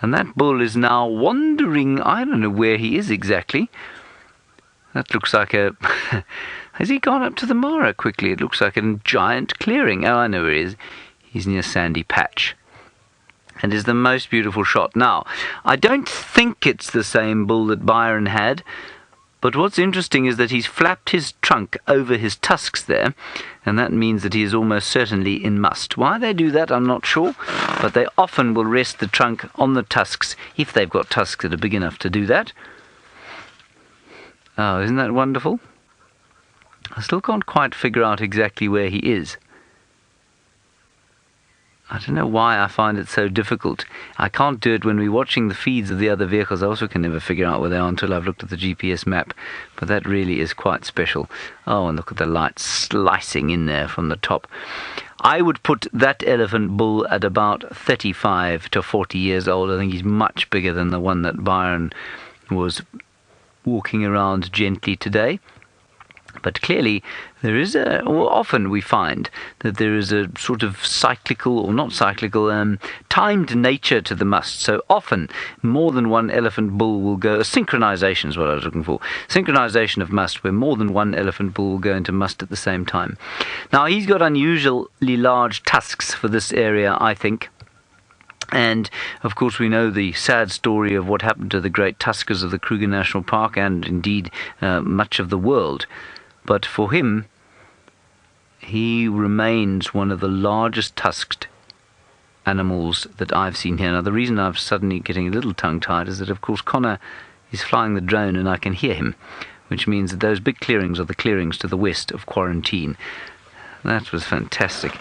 And that bull is now wandering. I don't know where he is exactly. That looks like a... Has he gone up to the Mara quickly? It looks like a giant clearing. Oh, I know where he is. He's near Sandy Patch. And is the most beautiful shot. Now, I don't think it's the same bull that Byron had, but what's interesting is that he's flapped his trunk over his tusks there, and that means that he is almost certainly in must. Why they do that, I'm not sure, but they often will rest the trunk on the tusks, if they've got tusks that are big enough to do that. Oh, isn't that wonderful? I still can't quite figure out exactly where he is. I don't know why I find it so difficult. I can't do it when we're watching the feeds of the other vehicles. I also can never figure out where they are until I've looked at the GPS map. But that really is quite special. Oh, and look at the light slicing in there from the top. I would put that elephant bull at about 35 to 40 years old. I think he's much bigger than the one that Byron was walking around gently today. But clearly, there is often we find that there is a sort of cyclical, or not cyclical, timed nature to the must. So often, more than one elephant bull will go, synchronization is what I was looking for, synchronization of must, where more than one elephant bull will go into must at the same time. Now, he's got unusually large tusks for this area, I think. And, of course, we know the sad story of what happened to the great tuskers of the Kruger National Park and, indeed, much of the world. But for him, he remains one of the largest tusked animals that I've seen here. Now, the reason I'm suddenly getting a little tongue-tied is that, of course, Connor is flying the drone and I can hear him, which means that those big clearings are the clearings to the west of Quarantine. That was fantastic.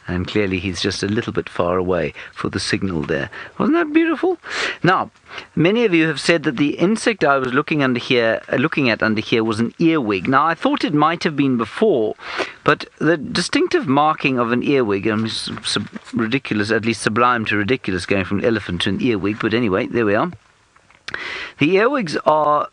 And clearly he's just a little bit far away for the signal there. Wasn't that beautiful? Now, many of you have said that the insect I was looking at under here was an earwig. Now, I thought it might have been before, but the distinctive marking of an earwig, ridiculous, at least sublime to ridiculous, going from elephant to an earwig, but anyway, there we are. The earwigs are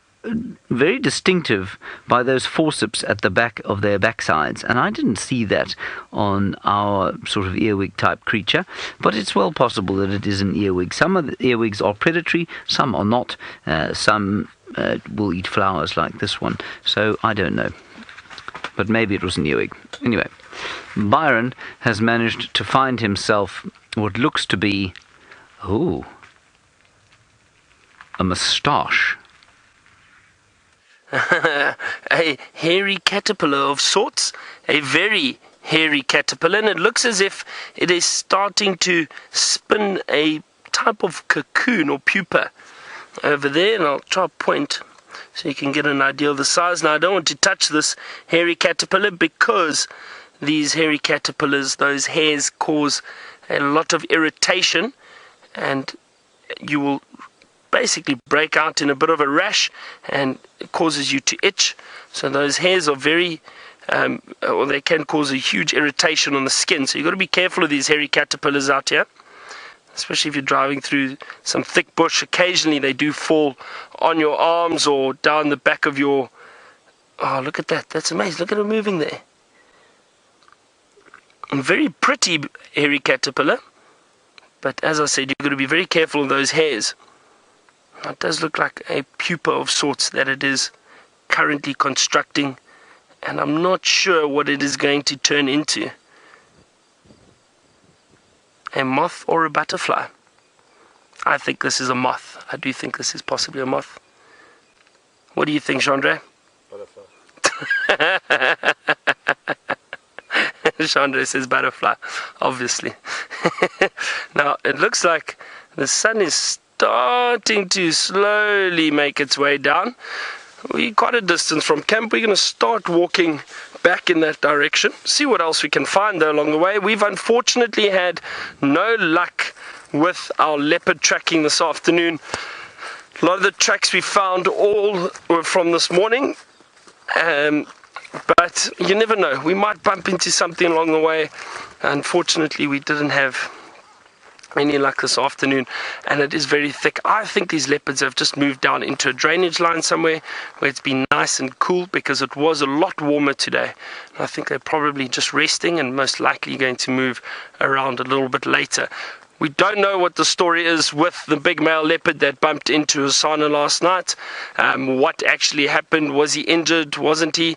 very distinctive by those forceps at the back of their backsides, and I didn't see that on our sort of earwig type creature, but it's well possible that it is an earwig. Some of the earwigs are predatory, some are not, some will eat flowers like this one, so I don't know, but maybe it was an earwig. Anyway, Byron has managed to find himself what looks to be a moustache. A hairy caterpillar of sorts, a very hairy caterpillar, and it looks as if it is starting to spin a type of cocoon or pupa over there, and I'll try to point so you can get an idea of the size. Now, I don't want to touch this hairy caterpillar because these hairy caterpillars, those hairs, cause a lot of irritation, and you will basically break out in a bit of a rash, and it causes you to itch. So those hairs are very, or they can cause a huge irritation on the skin. So you've got to be careful of these hairy caterpillars out here, especially if you're driving through some thick bush. Occasionally they do fall on your arms or down the back of your... Oh, look at that. That's amazing. Look at it moving there. A very pretty hairy caterpillar. But as I said, you've got to be very careful of those hairs. It does look like a pupa of sorts that it is currently constructing, and I'm not sure what it is going to turn into. A moth or a butterfly? I think this is a moth. I do think this is possibly a moth. What do you think, Chandra? Butterfly. Chandra says butterfly, obviously. Now, it looks like the sun is starting to slowly make its way down. We're quite a distance from camp. We're going to start walking back in that direction, see what else we can find though along the way. We've unfortunately had no luck with our leopard tracking this afternoon. A lot of the tracks we found all were from this morning, but you never know, we might bump into something along the way. Unfortunately, we didn't have any luck this afternoon, and it is very thick. I think these leopards have just moved down into a drainage line somewhere where it's been nice and cool, because it was a lot warmer today. I think they're probably just resting and most likely going to move around a little bit later. We don't know what the story is with the big male leopard that bumped into Asana last night. What actually happened? Was he injured? Wasn't he?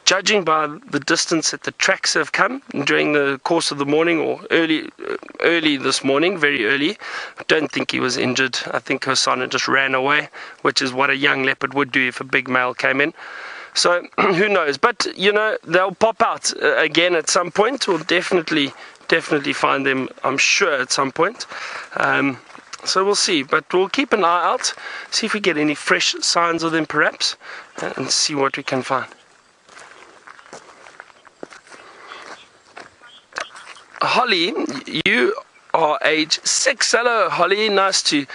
Judging by the distance that the tracks have come during the course of the morning, or early this morning, very early, I don't think he was injured. I think Hosana just ran away, which is what a young leopard would do if a big male came in. So who knows? But they'll pop out again at some point. We'll definitely find them, I'm sure, at some point. So we'll see, but we'll keep an eye out, see if we get any fresh signs of them perhaps, and see what we can find. Holly, you are age 6. Hello, Holly. Nice to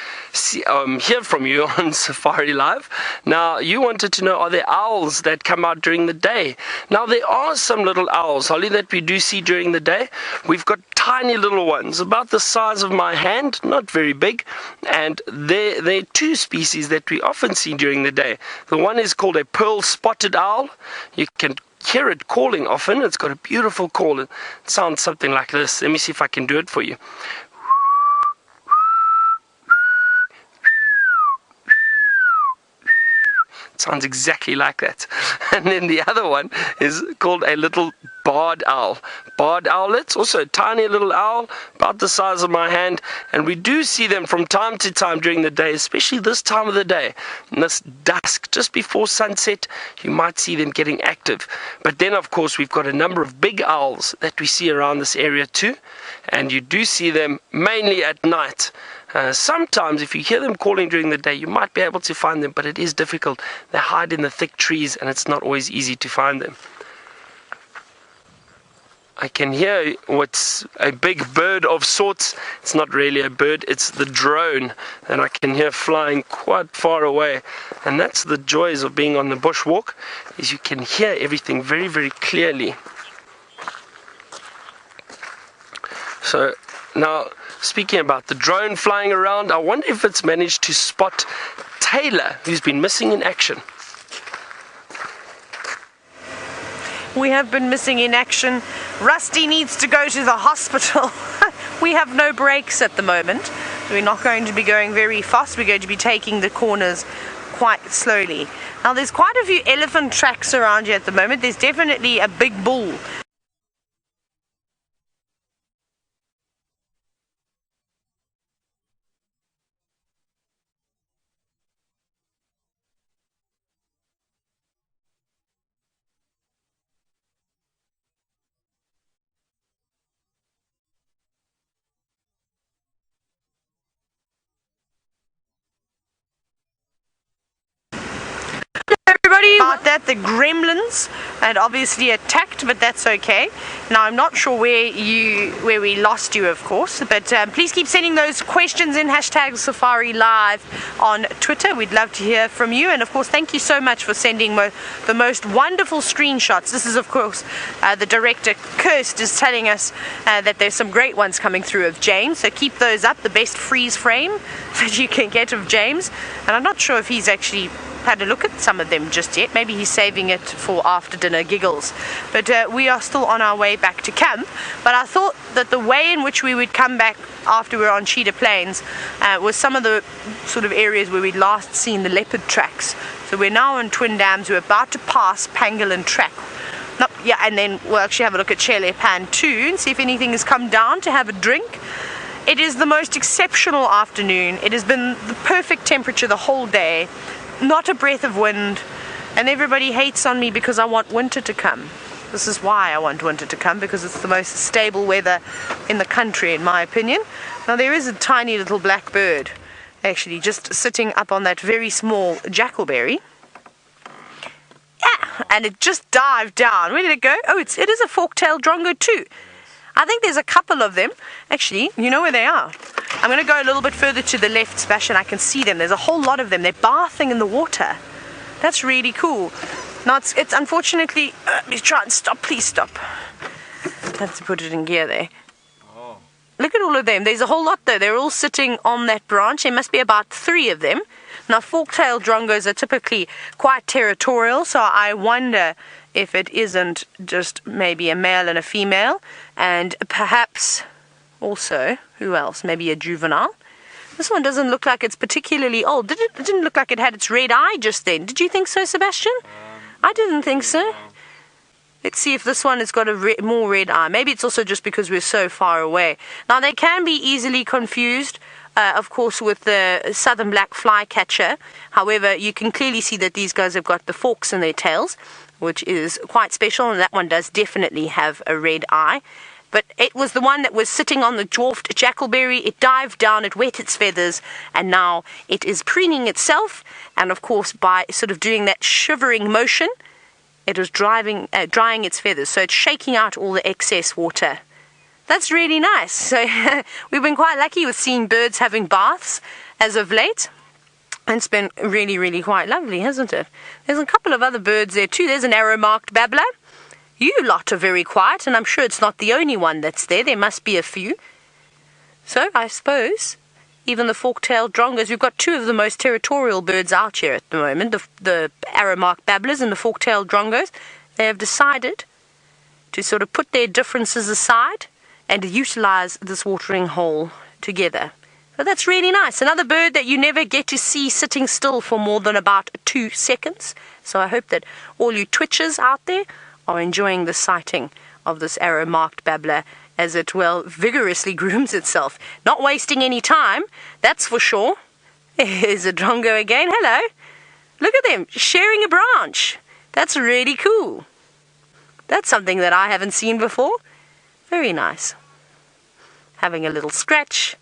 hear from you on Safari Live. Now, you wanted to know, are there owls that come out during the day? Now, there are some little owls, Holly, that we do see during the day. We've got tiny little ones, about the size of my hand, not very big. And there are two species that we often see during the day. The one is called a pearl-spotted owl. You can hear it calling often. It's got a beautiful call. It sounds something like this. Let me see if I can do it for you. It sounds exactly like that. And then the other one is called a little barred owl. Barred owlets, also a tiny little owl, about the size of my hand, and we do see them from time to time during the day, especially this time of the day. In this dusk, just before sunset, you might see them getting active. But then, of course, we've got a number of big owls that we see around this area too, and you do see them mainly at night. Sometimes if you hear them calling during the day, you might be able to find them, but it is difficult. They hide in the thick trees and it's not always easy to find them. I can hear what's a big bird of sorts. It's not really a bird, it's the drone that I can hear flying quite far away. And that's the joys of being on the bushwalk, is you can hear everything very, very clearly. So now, speaking about the drone flying around, I wonder if it's managed to spot Tayla, who's been missing in action. We have been missing in action. Rusty needs to go to the hospital. We have no brakes at the moment. We're not going to be going very fast. We're going to be taking the corners quite slowly. Now, there's quite a few elephant tracks around here at the moment. There's definitely a big bull. About that, the gremlins had obviously attacked, but that's okay. Now, I'm not sure where we lost you, of course, but please keep sending those questions in #Safari Live on Twitter. We'd love to hear from you, and of course, thank you so much for sending the most wonderful screenshots. This is, of course, the director Kirst is telling us that there's some great ones coming through of James, so keep those up. The best freeze frame that you can get of James, and I'm not sure if he's actually had a look at some of them just yet. Maybe he's saving it for after dinner giggles. But we are still on our way back to camp. But I thought that the way in which we would come back after we're on Cheetah Plains was some of the sort of areas where we'd last seen the leopard tracks. So we're now on Twin Dams. We're about to pass Pangolin Track. And then we'll actually have a look at Shele Pan too and see if anything has come down to have a drink. It is the most exceptional afternoon. It has been the perfect temperature the whole day. Not a breath of wind, and everybody hates on me because I want winter to come. This is why I want winter to come, because it's the most stable weather in the country, in my opinion. Now, there is a tiny little black bird actually just sitting up on that very small jackalberry. Yeah, and it just dived down. Where did it go? Oh, it is a fork-tailed drongo too. I think there's a couple of them. Actually, you know where they are. I'm going to go a little bit further to the left, Sebastian. I can see them. There's a whole lot of them. They're bathing in the water. That's really cool. Now, it's unfortunately... let me try and stop. Please stop. I have to put it in gear there. Oh. Look at all of them. There's a whole lot, though. They're all sitting on that branch. There must be about 3 of them. Now, fork-tailed drongos are typically quite territorial, so I wonder if it isn't just maybe a male and a female, and perhaps also, who else? Maybe a juvenile. This one doesn't look like it's particularly old. It didn't look like it had its red eye just then. Did you think so, Sebastian? I didn't think so. Let's see if this one has got a more red eye. Maybe it's also just because we're so far away. Now, they can be easily confused, of course, with the southern black flycatcher. However, you can clearly see that these guys have got the forks in their tails, which is quite special, and that one does definitely have a red eye. But it was the one that was sitting on the dwarfed jackalberry. It dived down, it wet its feathers, and now it is preening itself. And of course, by sort of doing that shivering motion, it was drying its feathers. So it's shaking out all the excess water. That's really nice. So we've been quite lucky with seeing birds having baths as of late. And it's been really, really quite lovely, hasn't it? There's a couple of other birds there too. There's an arrow-marked babbler. You lot are very quiet, and I'm sure it's not the only one that's there. There must be a few. So, I suppose, even the fork-tailed drongos, we've got 2 of the most territorial birds out here at the moment, the arrow-marked babblers and the fork-tailed drongos. They have decided to sort of put their differences aside and utilize this watering hole together. So that's really nice. Another bird that you never get to see sitting still for more than about 2 seconds. So I hope that all you twitchers out there are enjoying the sighting of this arrow-marked babbler as it, well, vigorously grooms itself. Not wasting any time, that's for sure. Here's a drongo again. Hello. Look at them, sharing a branch. That's really cool. That's something that I haven't seen before. Very nice. Having a little scratch,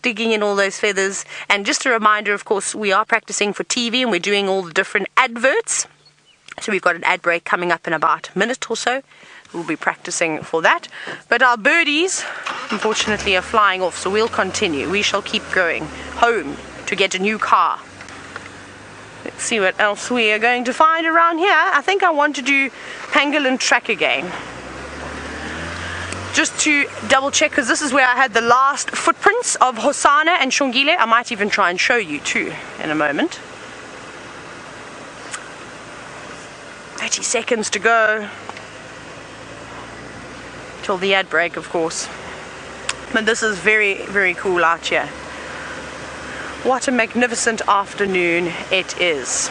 digging in all those feathers. And just a reminder, of course, we are practicing for TV and we're doing all the different adverts. So we've got an ad break coming up in about a minute or so. We'll be practicing for that. But our birdies, unfortunately, are flying off, so we'll continue. We shall keep going home to get a new car. Let's see what else we are going to find around here. I think I want to do pangolin track again. Just to double check, because this is where I had the last footprints of Hosana and Shongile. I might even try and show you too in a moment. 30 seconds to go till the ad break, of course. But this is very, very cool out here. What a magnificent afternoon it is.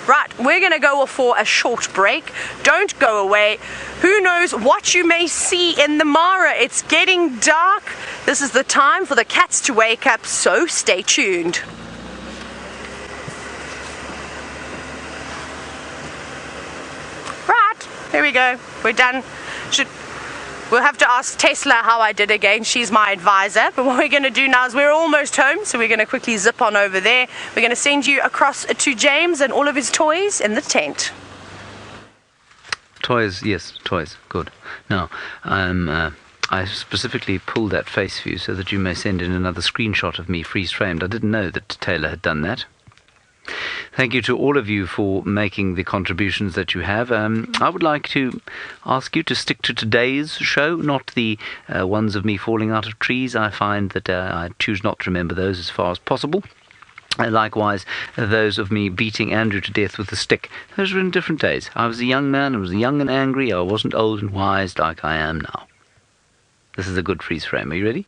Right, we're going to go for a short break. Don't go away. Who knows what you may see in the Mara. It's getting dark. This is the time for the cats to wake up, so stay tuned. There we go. We're done. We'll have to ask Tesla how I did again. She's my advisor. But what we're going to do now is we're almost home, so we're going to quickly zip on over there. We're going to send you across to James and all of his toys in the tent. Toys, yes, toys. Good. Now, I specifically pulled that face view so that you may send in another screenshot of me freeze-framed. I didn't know that Tayla had done that. Thank you to all of you for making the contributions that you have. I would like to ask you to stick to today's show, not the ones of me falling out of trees. I find that I choose not to remember those as far as possible. Likewise, those of me beating Andrew to death with a stick. Those were in different days. I was a young man, I was young and angry, I wasn't old and wise like I am now. This is a good freeze frame. Are you ready?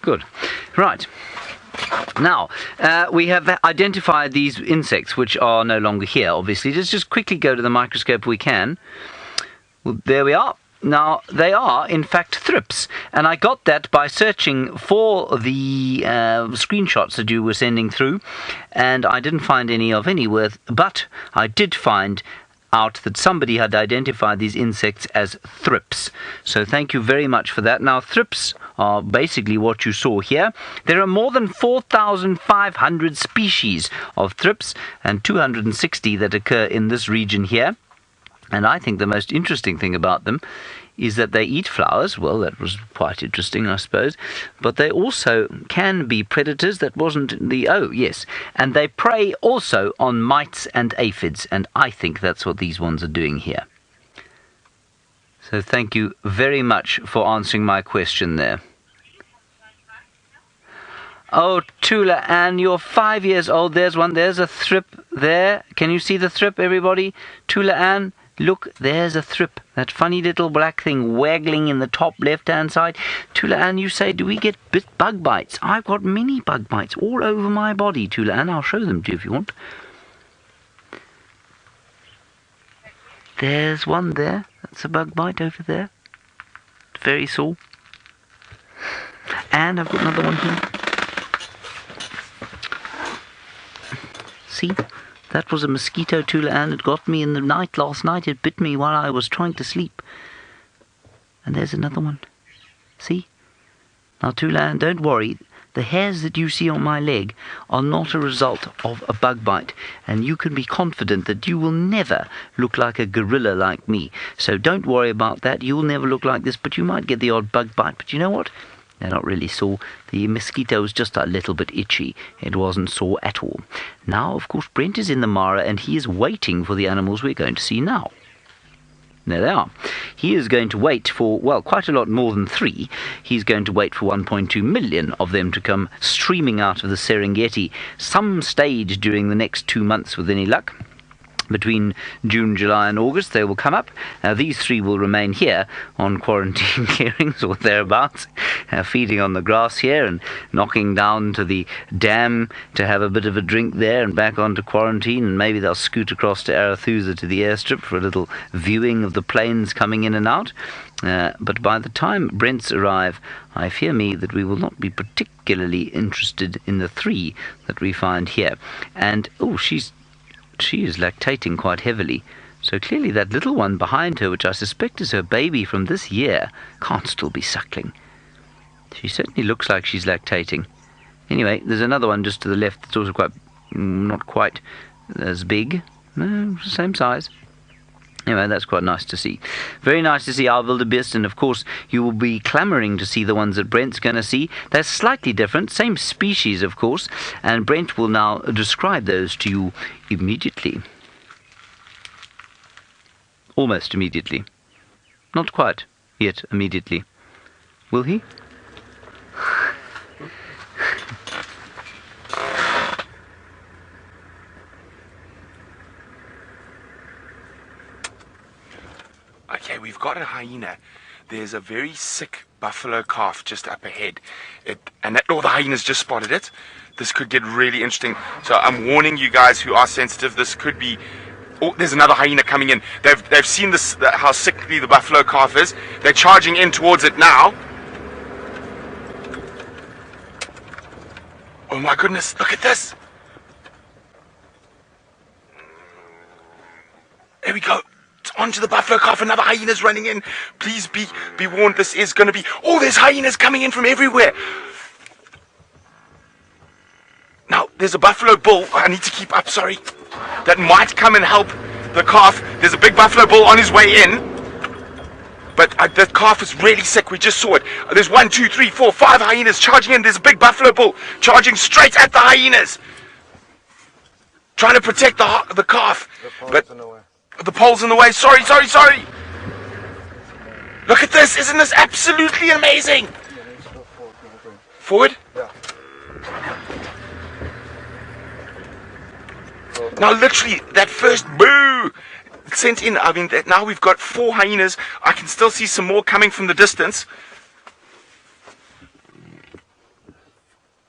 Good. Right. Now, we have identified these insects, which are no longer here, obviously. Let's just quickly go to the microscope if we can. Well, there we are. Now, they are, in fact, thrips. And I got that by searching for the screenshots that you were sending through. And I didn't find any of any worth, but I did find out that somebody had identified these insects as thrips. So thank you very much for that. Now, thrips are basically what you saw here. There are more than 4,500 species of thrips and 260 that occur in this region here. And I think the most interesting thing about them is that they eat flowers. Well, that was quite interesting, I suppose. But they also can be predators. That wasn't the... Oh, yes. And they prey also on mites and aphids. And I think that's what these ones are doing here. So thank you very much for answering my question there. Oh, Tula Ann, you're 5 years old. There's one. There's a thrip there. Can you see the thrip, everybody? Tula Ann, look, there's a thrip. That funny little black thing waggling in the top left-hand side. Tula Ann, you say, do we get bug bites? I've got many bug bites all over my body, Tula Ann. I'll show them to you if you want. There's one there. That's a bug bite over there. It's very sore. And I've got another one here. See, that was a mosquito, Tula Ann. It got me in the night last night. It bit me while I was trying to sleep. And there's another one. See? Now, Tula Ann, don't worry. The hairs that you see on my leg are not a result of a bug bite. And you can be confident that you will never look like a gorilla like me. So don't worry about that. You'll never look like this, but you might get the odd bug bite. But you know what? They're not really sore. The mosquito was just a little bit itchy. It wasn't sore at all. Now, of course, Brent is in the Mara and he is waiting for the animals we're going to see now. There they are. He is going to wait for, well, quite a lot more than 3. He's going to wait for 1.2 million of them to come streaming out of the Serengeti some stage during the next 2 months with any luck. Between June, July and August they will come up. These 3 will remain here on quarantine clearings or thereabouts, feeding on the grass here and knocking down to the dam to have a bit of a drink there and back onto quarantine, and maybe they'll scoot across to Arathusa to the airstrip for a little viewing of the planes coming in and out. But by the time Brents arrive, I fear me that we will not be particularly interested in the 3 that we find here. And, oh, she is lactating quite heavily. So clearly that little one behind her, which I suspect is her baby from this year, can't still be suckling. She certainly looks like she's lactating. Anyway, there's another one just to the left that's also not quite as big. No, same size. Anyway, that's quite nice to see. Very nice to see our wildebeest, and of course you will be clamouring to see the ones that Brent's going to see. They're slightly different, same species of course, and Brent will now describe those to you immediately. Almost immediately. Not quite yet immediately. Will he? Okay, we've got a hyena. There's a very sick buffalo calf just up ahead. The hyenas just spotted it. This could get really interesting. So I'm warning you guys who are sensitive. This could be... Oh, there's another hyena coming in. They've seen this, how sickly the buffalo calf is. They're charging in towards it now. Oh my goodness, look at this. There we go. It's onto the buffalo calf. Another hyena's running in. Please be warned. This is going to be... Oh, there's hyenas coming in from everywhere. Now, there's a buffalo bull. I need to keep up, sorry. That might come and help the calf. There's a big buffalo bull on his way in. But the calf is really sick. We just saw it. There's 1, 2, 3, 4, 5 hyenas charging in. There's a big buffalo bull charging straight at the hyenas. Trying to protect the calf. But the pole's in the way. Sorry. Look at this. Isn't this absolutely amazing? Forward? Yeah. Now, literally, that first boo sent in. I mean, now we've got 4 hyenas. I can still see some more coming from the distance.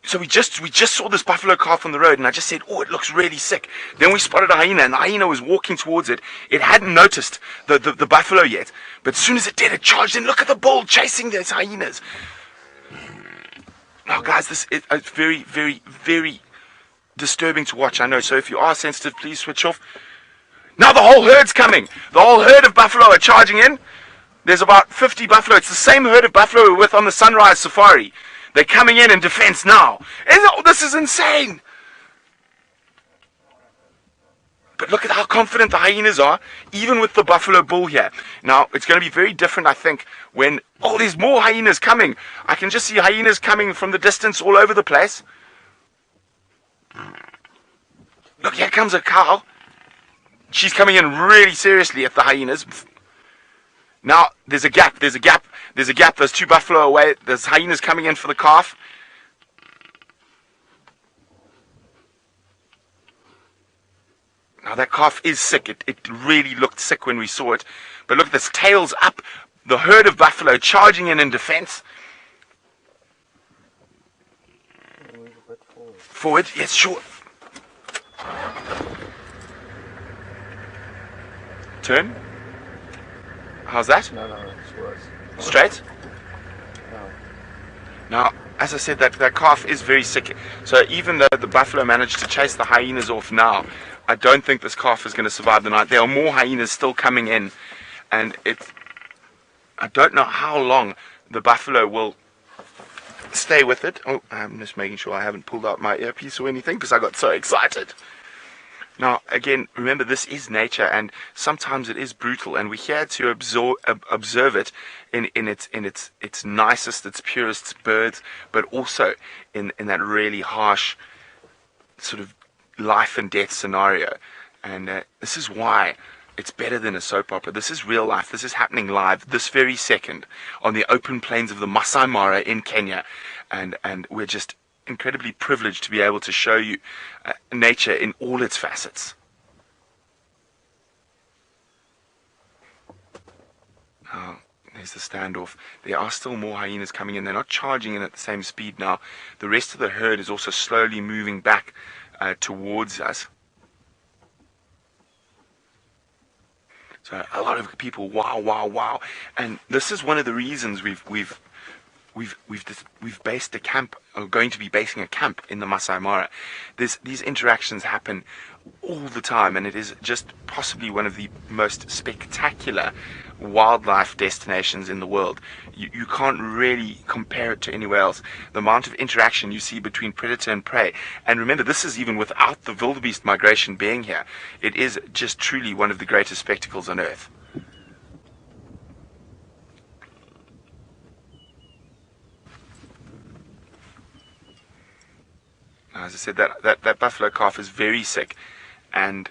So we just saw this buffalo calf on the road, and I just said, oh, it looks really sick. Then we spotted a hyena, and the hyena was walking towards it. It hadn't noticed the buffalo yet, but as soon as it did, it charged in. Look at the bull chasing those hyenas. Now, guys, this is very, very, very disturbing to watch, I know. So if you are sensitive, please switch off. Now the whole herd's coming. The whole herd of buffalo are charging in. There's about 50 buffalo. It's the same herd of buffalo we were with on the Sunrise Safari. They're coming in defense now. This is insane. But look at how confident the hyenas are, even with the buffalo bull here. Now, it's going to be very different, I think, when... Oh, there's more hyenas coming. I can just see hyenas coming from the distance all over the place. Look, here comes a cow. She's coming in really seriously at the hyenas. Now, there's a gap. There's 2 buffalo away. There's hyenas coming in for the calf. Now, that calf is sick. It really looked sick when we saw it. But look at this, tails up. The herd of buffalo charging in defense. Forward, yes, sure. Turn. How's that? No, it's worse. Straight? No. Now, as I said, that calf is very sick. So even though the buffalo managed to chase the hyenas off now, I don't think this calf is going to survive the night. There are more hyenas still coming in, and I don't know how long the buffalo will stay with it. Oh, I'm just making sure I haven't pulled out my earpiece or anything because I got so excited. Now, again, remember, this is nature, and sometimes it is brutal, and we're here to observe it in its nicest, its purest birds, but also in that really harsh sort of life and death scenario. And this is why it's better than a soap opera. This is real life. This is happening live this very second on the open plains of the Masai Mara in Kenya, and we're just incredibly privileged to be able to show you nature in all its facets. Oh, there's the standoff. There are still more hyenas coming in. They're not charging in at the same speed now. The rest of the herd is also slowly moving back towards us. So a lot of people, wow. And this is one of the reasons we've based a camp, or going to be basing a camp in the Masai Mara. These interactions happen all the time, and it is just possibly one of the most spectacular wildlife destinations in the world. You can't really compare it to anywhere else. The amount of interaction you see between predator and prey, and remember, this is even without the wildebeest migration being here. It is just truly one of the greatest spectacles on earth. As I said, that buffalo calf is very sick, and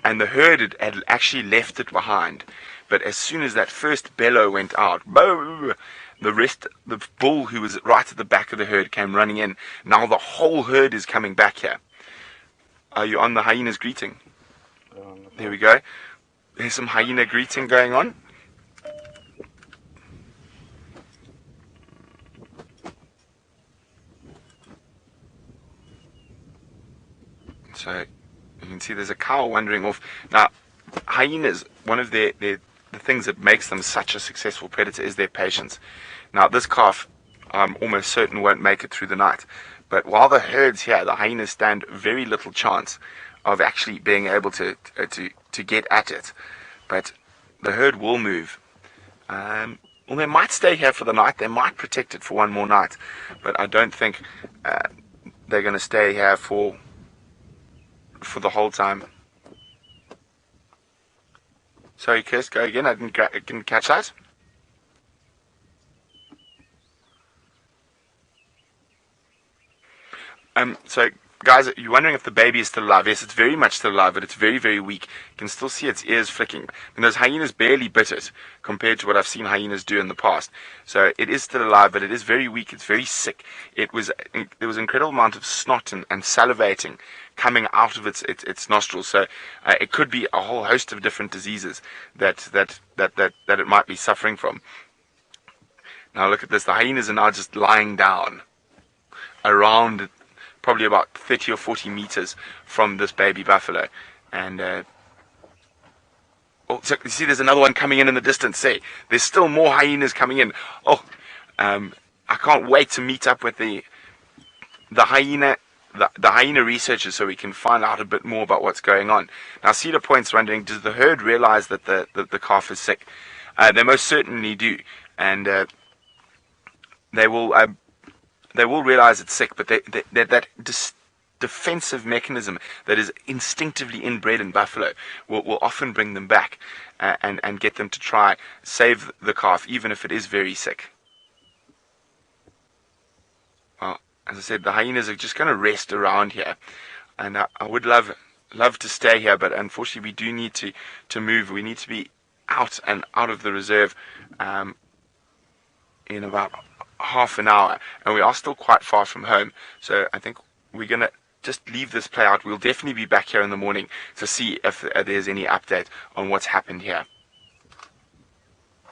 the herd had actually left it behind. But as soon as that first bellow went out, the bull who was right at the back of the herd came running in. Now the whole herd is coming back here. Are you on the hyena's greeting? There we go. There's some hyena greeting going on. So you can see there's a cow wandering off. Now, hyenas, one of the things that makes them such a successful predator is their patience. Now, this calf, I'm almost certain won't make it through the night. But while the herd's here, the hyenas stand very little chance of actually being able to get at it. But the herd will move. Well, they might stay here for the night. They might protect it for one more night. But I don't think they're going to stay here for the whole time. Sorry, Kirst, go again. I didn't catch that. So, guys, you're wondering if the baby is still alive. Yes, it's very much still alive, but it's very, very weak. You can still see its ears flicking. And those hyenas barely bit it compared to what I've seen hyenas do in the past. So it is still alive, but it is very weak. It's very sick. There was an incredible amount of snot and salivating coming out of its nostrils. So it could be a whole host of different diseases that it might be suffering from. Now look at this. The hyenas are now just lying down around probably about 30 or 40 meters from this baby buffalo. And so you see there's another one coming in the distance. See, there's still more hyenas coming in. I can't wait to meet up with the hyena researchers so we can find out a bit more about what's going on. Now Cedar Point's wondering, does the herd realize that the calf is sick? They most certainly do, and they will realize it's sick, but that defensive mechanism that is instinctively inbred in buffalo will often bring them back and get them to try save the calf, even if it is very sick. Well, as I said, the hyenas are just going to rest around here, and I would love to stay here, but unfortunately we do need to move. We need to be out of the reserve in about half an hour, and we are still quite far from home, so I think we're gonna just leave this play out. We'll definitely be back here in the morning to see if there's any update on what's happened here.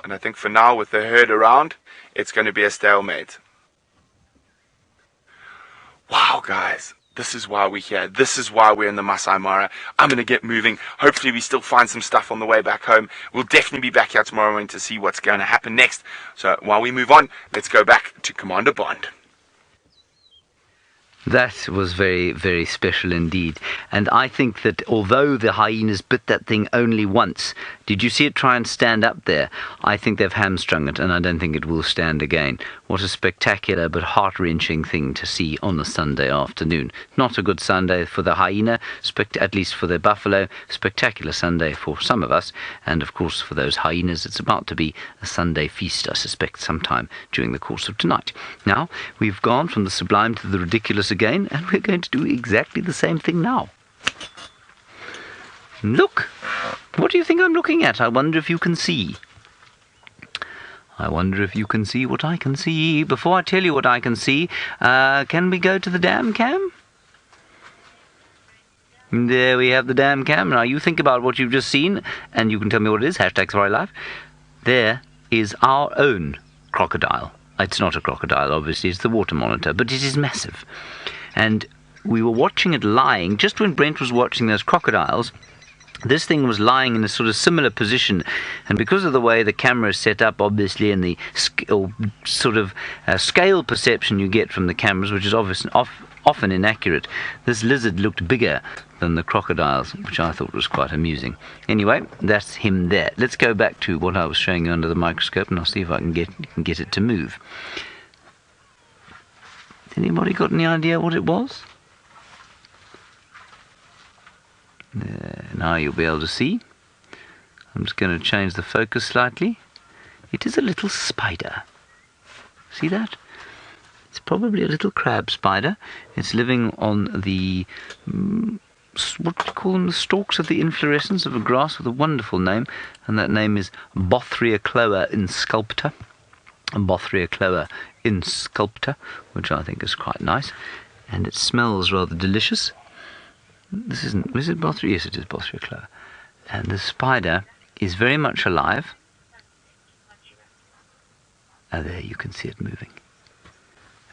And I think for now, with the herd around, it's going to be a stalemate. Wow, guys, this is why we're here. This is why we're in the Masai Mara. I'm going to get moving. Hopefully we still find some stuff on the way back home. We'll definitely be back here tomorrow morning to see what's going to happen next. So while we move on, let's go back to Commander Bond. That was very, very special indeed. And I think that although the hyenas bit that thing only once, did you see it try and stand up there? I think they've hamstrung it, and I don't think it will stand again. What a spectacular but heart-wrenching thing to see on a Sunday afternoon. Not a good Sunday for the hyena, at least for the buffalo. Spectacular Sunday for some of us, and of course for those hyenas. It's about to be a Sunday feast, I suspect, sometime during the course of tonight. Now, we've gone from the sublime to the ridiculous again, and we're going to do exactly the same thing now. Look! What do you think I'm looking at? I wonder if you can see. I wonder if you can see what I can see. Before I tell you what I can see, can we go to the dam cam? There we have the dam cam. Now you think about what you've just seen, and you can tell me what it is. #SafariLife. There is our own crocodile. It's not a crocodile, obviously. It's the water monitor, but it is massive. And we were watching it lying, just when Brent was watching those crocodiles. This thing was lying in a sort of similar position, and because of the way the camera is set up, obviously, and the scale perception you get from the cameras, which is often inaccurate, this lizard looked bigger than the crocodiles, which I thought was quite amusing. Anyway, that's him there. Let's go back to what I was showing you under the microscope, and I'll see if I can get it to move. Anybody got any idea what it was? There, now you'll be able to see. I'm just going to change the focus slightly. It is a little spider. See that? It's probably a little crab spider. It's living on the, what do you call them, the stalks of the inflorescence of a grass with a wonderful name, and that name is Bothria cloa insculpta. Bothria cloa insculpta, which I think is quite nice, and it smells rather delicious. Is it Bothria? Yes, it is Bothria cloa. And the spider is very much alive. Oh, there, you can see it moving.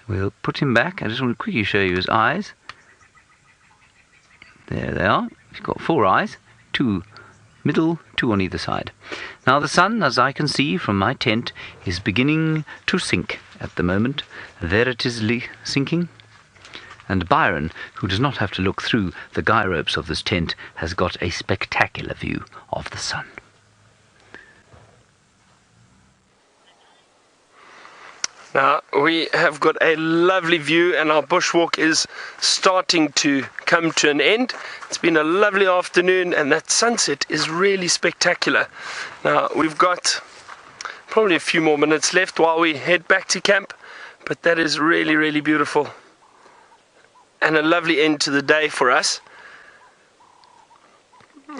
We'll put him back. I just want to quickly show you his eyes. There they are. He's got 4 eyes, 2 middle, 2 on either side. Now the sun, as I can see from my tent, is beginning to sink at the moment. There it is sinking. And Byron, who does not have to look through the guy ropes of this tent, has got a spectacular view of the sun. Now, we have got a lovely view, and our bushwalk is starting to come to an end. It's been a lovely afternoon, and that sunset is really spectacular. Now, we've got probably a few more minutes left while we head back to camp, but that is really, really beautiful. And a lovely end to the day for us.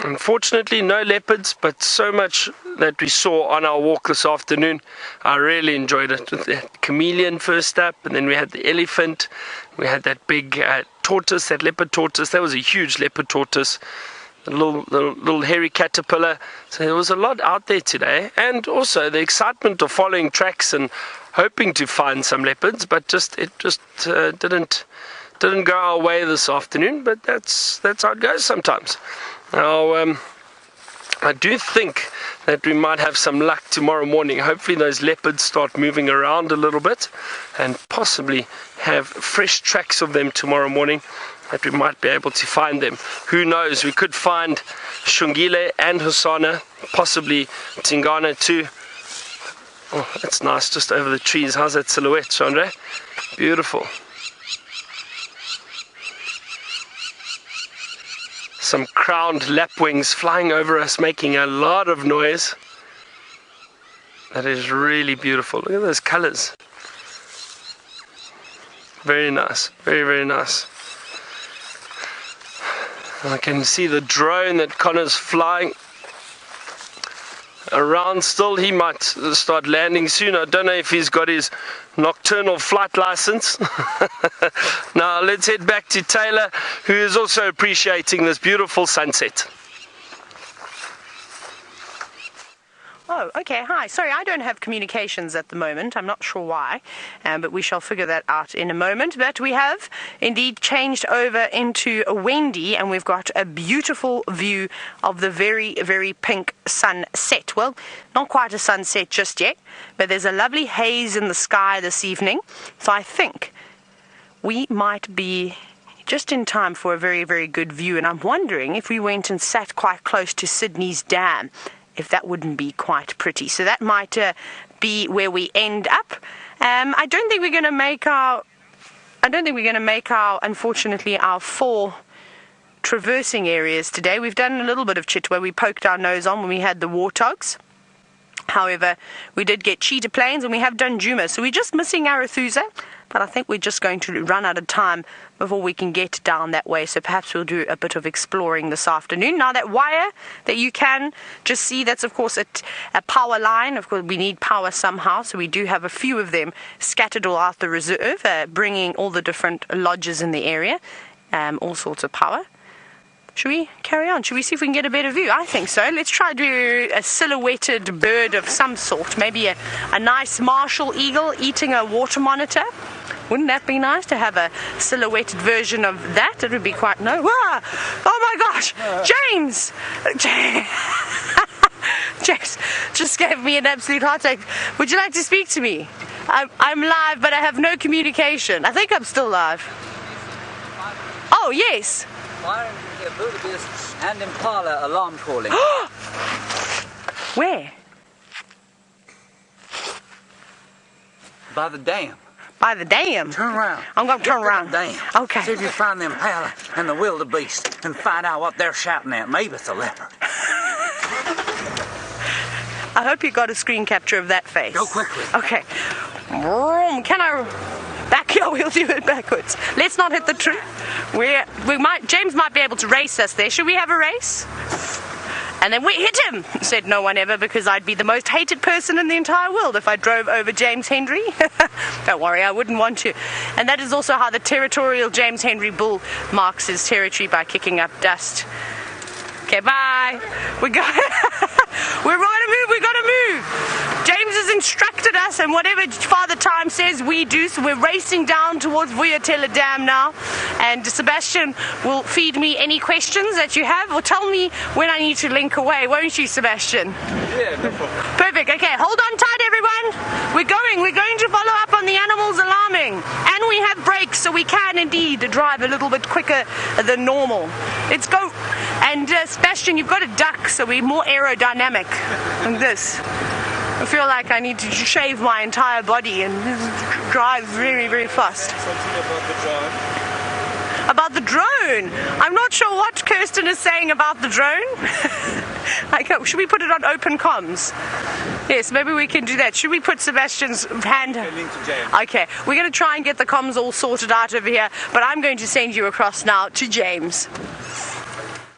Unfortunately, no leopards, but so much that we saw on our walk this afternoon. I really enjoyed it. With the chameleon first up, and then we had the elephant. We had that big tortoise, that leopard tortoise. That was a huge leopard tortoise. The little hairy caterpillar. So there was a lot out there today, and also the excitement of following tracks and hoping to find some leopards, but it just didn't go our way this afternoon. But that's how it goes sometimes. Now, I do think that we might have some luck tomorrow morning. Hopefully those leopards start moving around a little bit, and possibly have fresh tracks of them tomorrow morning, that we might be able to find them. Who knows, we could find Shungile and Hosana, possibly Tingana too. Oh, that's nice, just over the trees. How's that silhouette, Chandra? Beautiful. Some crowned lapwings flying over us, making a lot of noise. That is really beautiful. Look at those colors. Very nice. Very, very nice. I can see the drone that Connor's flying. around still. He might start landing soon. I don't know if he's got his nocturnal flight license. Now let's head back to Tayla, who is also appreciating this beautiful sunset. Oh, okay. Hi. Sorry, I don't have communications at the moment. I'm not sure why, but we shall figure that out in a moment. But we have indeed changed over into a Wendy, and we've got a beautiful view of the very, very pink sunset. Well, not quite a sunset just yet, but there's a lovely haze in the sky this evening. So I think we might be just in time for a very, very good view. And I'm wondering if we went and sat quite close to Sydney's dam, if that wouldn't be quite pretty. So that might be where we end up. I don't think we're going to make our, unfortunately, our 4 traversing areas today. We've done a little bit of Chitwa. We poked our nose on when we had the warthogs. However, we did get cheetah plains, and we have done Djuma. So we're just missing Arathusa, but I think we're just going to run out of time before we can get down that way. So perhaps we'll do a bit of exploring this afternoon. Now, that wire that you can just see, that's of course a power line. Of course, we need power somehow, so we do have a few of them scattered all out the reserve, bringing all the different lodges in the area, all sorts of power. Should we carry on? Should we see if we can get a better view? I think so. Let's try to do a silhouetted bird of some sort. Maybe a nice martial eagle eating a water monitor. Wouldn't that be nice to have a silhouetted version of that? It would be quite no. Wah! Oh my gosh! James! James just gave me an absolute heart attack. Would you like to speak to me? I'm live, but I have no communication. I think I'm still live. Oh, yes. Firing from the Wildebeest and Impala alarm calling. Where? By the dam. By the dam? Turn around. I'm going to turn around. Dam. Okay. See if you find the Impala and the Wildebeest and find out what they're shouting at. Maybe it's a leopard. I hope you got a screen capture of that face. Go quickly. Okay. Can I... Back here, we'll do it backwards. Let's not hit the tree. James might be able to race us there. Should we have a race? And then we hit him, said no one ever, because I'd be the most hated person in the entire world if I drove over James Henry. Don't worry, I wouldn't want to. And that is also how the territorial James Henry bull marks his territory, by kicking up dust. Okay, bye. We're going to move. James has instructed us, and whatever Father Time says we do, so we're racing down towards Vuyatela Dam now, and Sebastian will feed me any questions that you have, or tell me when I need to link away, won't you, Sebastian? Yeah, no problem. Perfect. Okay, hold on tight, everyone. We're going to follow up on the animals alarming, and we have brakes, so we can indeed drive a little bit quicker than normal. Let's go. And Sebastian, you've got a duck, so we're more aerodynamic than this. I feel like I need to shave my entire body and drive very, very fast. Something About the drone? I'm not sure what Kirsten is saying about the drone. Should we put it on open comms? Yes, maybe we can do that. Should we put Sebastian's hand? Okay, we're going to try and get the comms all sorted out over here, but I'm going to send you across now to James.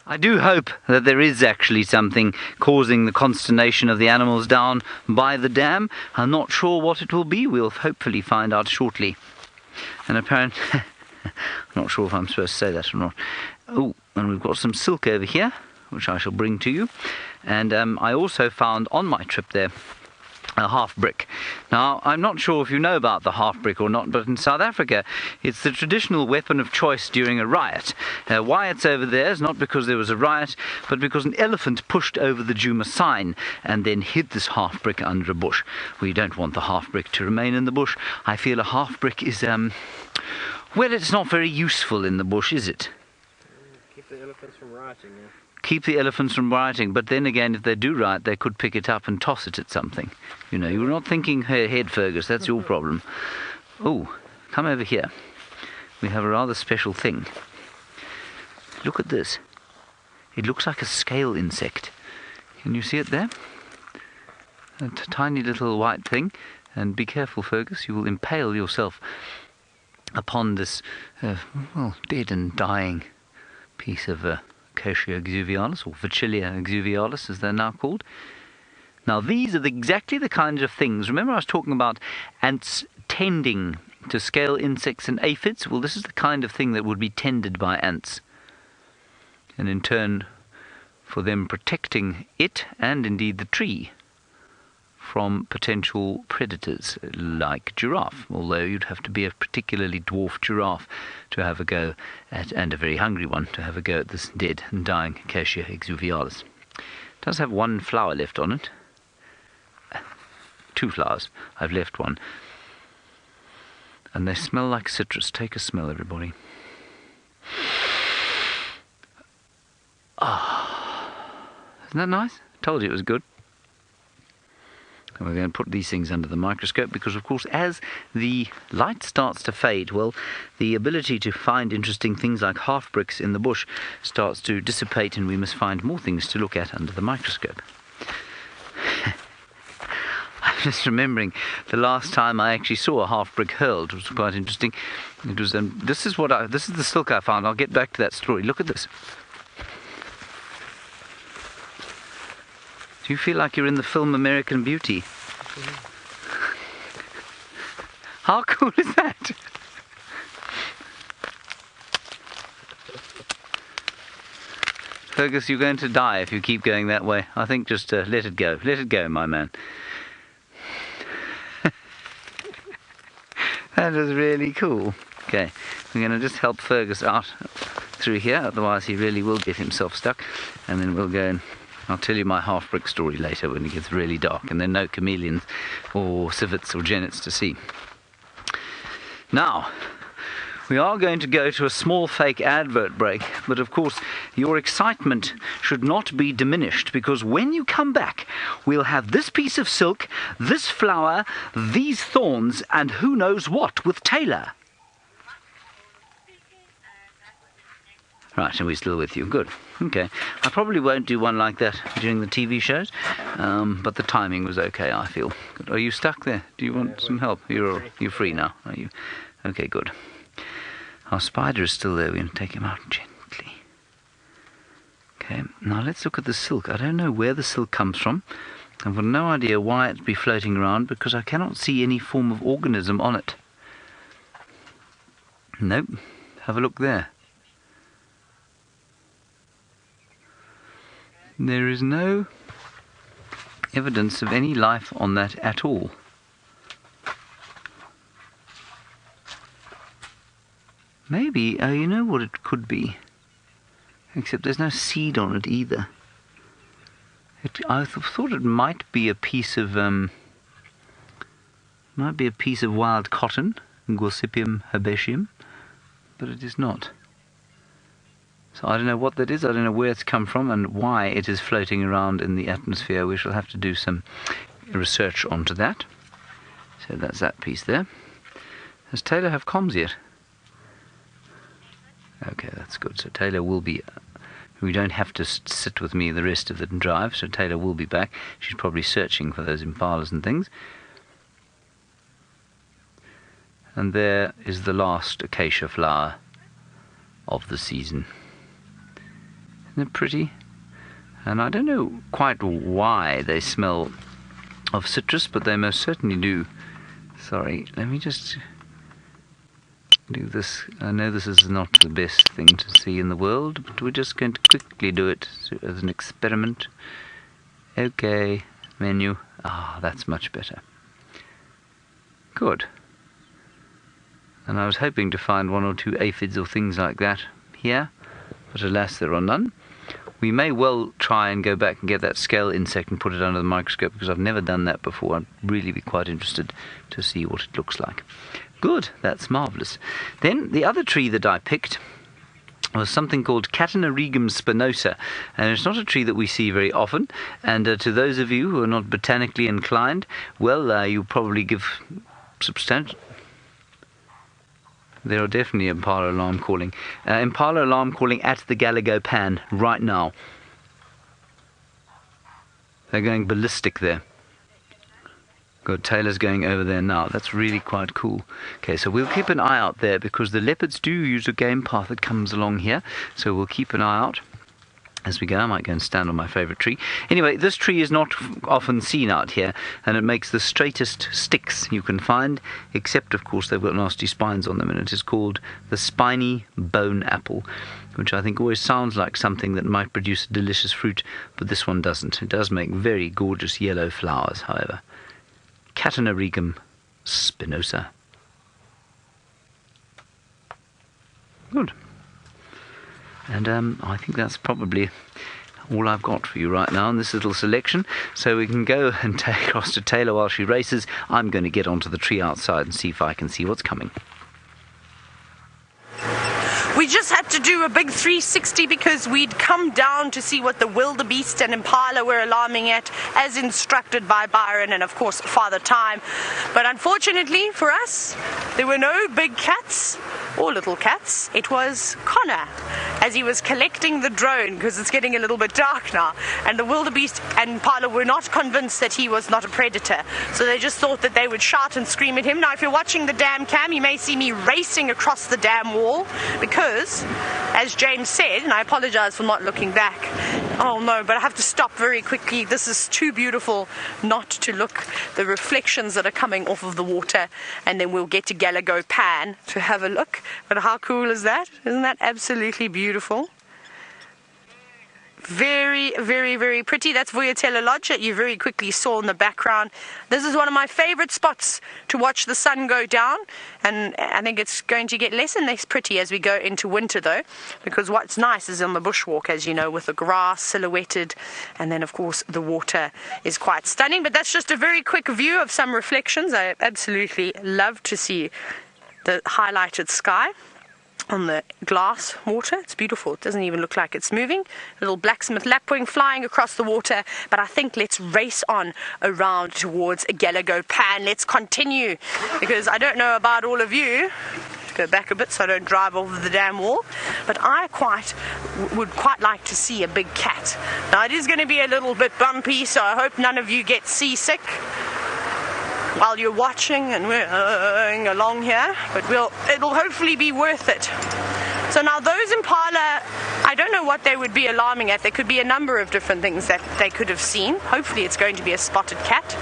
I do hope that there is actually something causing the consternation of the animals down by the dam. I'm not sure what it will be. We'll hopefully find out shortly. And apparently, I'm not sure if I'm supposed to say that or not. Oh, and we've got some silk over here, which I shall bring to you. And I also found on my trip there a half brick. Now, I'm not sure if you know about the half brick or not, but in South Africa, it's the traditional weapon of choice during a riot. Why it's over there is not because there was a riot, but because an elephant pushed over the Djuma sign and then hid this half brick under a bush. We don't want the half brick to remain in the bush. I feel a half brick is, well, it's not very useful in the bush, is it? Keep the elephants from rioting, yeah. Keep the elephants from rioting, but then again, if they do riot, they could pick it up and toss it at something. You know, you're not thinking ahead, Fergus, that's your problem. Oh, come over here. We have a rather special thing. Look at this. It looks like a scale insect. Can you see it there? A tiny little white thing. And be careful, Fergus, you will impale yourself upon this, dead and dying piece of Acacia exuvialis, or Facilia exuvialis as they're now called. Now, these are exactly the kinds of things. Remember I was talking about ants tending to scale insects and aphids? Well, this is the kind of thing that would be tended by ants. And in turn, for them protecting it, and indeed the tree, from potential predators like giraffe, although you'd have to be a particularly dwarf giraffe to have a go at, and a very hungry one, to have a go at this dead and dying Acacia exuvialis. It does have one flower left on it. 2 flowers. I've left one. And they smell like citrus. Take a smell, everybody. Isn't that nice? Told you it was good. And we're going to put these things under the microscope because, of course, as the light starts to fade, well, the ability to find interesting things like half bricks in the bush starts to dissipate, and we must find more things to look at under the microscope. I'm just remembering the last time I actually saw a half brick hurled. It was quite interesting. It was this is the silk I found. I'll get back to that story. Look at this. Do you feel like you're in the film American Beauty? How cool is that? Fergus, you're going to die if you keep going that way. I think just let it go. Let it go, my man. That was really cool. Okay, we're going to just help Fergus out through here, otherwise he really will get himself stuck. And then we'll go and I'll tell you my half-brick story later when it gets really dark and there are no chameleons or civets or genets to see. Now, we are going to go to a small fake advert break, but of course your excitement should not be diminished, because when you come back we'll have this piece of silk, this flower, these thorns, and who knows what with Tayla. Right, and we're still with you. Good. Okay. I probably won't do one like that during the TV shows, but the timing was okay, I feel. Good. Are you stuck there? Do you want some help? You're free now, are you? Okay, good. Our spider is still there. We're going to take him out gently. Okay, now let's look at the silk. I don't know where the silk comes from. I've got no idea why it'd be floating around, because I cannot see any form of organism on it. Nope. Have a look there. There is no evidence of any life on that at all. Maybe, you know what it could be? Except there's no seed on it either. I thought it might be a piece of wild cotton, Gossypium herbaceum, but it is not. So I don't know what that is, I don't know where it's come from and why it is floating around in the atmosphere. We shall have to do some research onto that. So that's that piece there. Does Tayla have comms yet? Okay, that's good. So Tayla will be... we don't have to sit with me the rest of the drive, so Tayla will be back. She's probably searching for those impalas and things. And there is the last acacia flower of the season. Isn't it pretty? And I don't know quite why they smell of citrus, but they most certainly do. Sorry, let me just do this. I know this is not the best thing to see in the world, but we're just going to quickly do it as an experiment. Okay, menu. Ah, that's much better. Good. And I was hoping to find 1 or 2 aphids or things like that here, but alas, there are none. We may well try and go back and get that scale insect and put it under the microscope, because I've never done that before. I'd really be quite interested to see what it looks like. Good, that's marvellous. Then the other tree that I picked was something called Catanarigum spinosa, and it's not a tree that we see very often, and to those of you who are not botanically inclined, well, you'll probably give substantial... There are definitely Impala alarm calling. Impala alarm calling at the Galago Pan right now. They're going ballistic there. Good, Tayla's going over there now. That's really quite cool. Okay, so we'll keep an eye out there, because the leopards do use a game path that comes along here. So we'll keep an eye out. as we go. I might go and stand on my favourite tree. Anyway, this tree is not often seen out here, and it makes the straightest sticks you can find, except, of course, they've got nasty spines on them, and it is called the Spiny bone apple, which I think always sounds like something that might produce a delicious fruit, but this one doesn't. It does make very gorgeous yellow flowers, however. Catanarigum spinosa. Good. And I think that's probably all I've got for you right now in this little selection. So we can go and take across to Tayla while she races. I'm going to get onto the tree outside and see if I can see what's coming. We just had to do a big 360 because we'd come down to see what the wildebeest and Impala were alarming at, as instructed by Byron and, of course, Father Time. But unfortunately for us, there were no big cats or little cats. It was Connor, as he was collecting the drone, because it's getting a little bit dark now, and the wildebeest and Impala were not convinced that he was not a predator, so they just thought that they would shout and scream at him. Now, if you're watching the dam cam, you may see me racing across the dam wall, because, as James said, and I apologize for not looking back, oh no, but I have to stop very quickly. This is too beautiful not to look. The reflections that are coming off of the water, and then we'll get to Galago Pan to have a look. But how cool is that? Isn't that absolutely beautiful? Very, very, very pretty. That's Vuyatela Lodge that you very quickly saw in the background. This is one of my favorite spots to watch the sun go down, and I think it's going to get less and less pretty as we go into winter, though, because what's nice is on the bushwalk, as you know, with the grass silhouetted, and then of course the water is quite stunning. But that's just a very quick view of some reflections. I absolutely love to see the highlighted sky on the glass water. It's beautiful. It doesn't even look like it's moving. A little blacksmith lapwing flying across the water. But I think let's race on around towards Galago Pan. Let's continue, because I don't know about all of you. Go back a bit so I don't drive over the dam wall, but I would quite like to see a big cat. Now, it is going to be a little bit bumpy, so I hope none of you get seasick while you're watching and we're going along here, but it'll hopefully be worth it. So now those Impala, I don't know what they would be alarming at. There could be a number of different things that they could have seen. Hopefully it's going to be a spotted cat.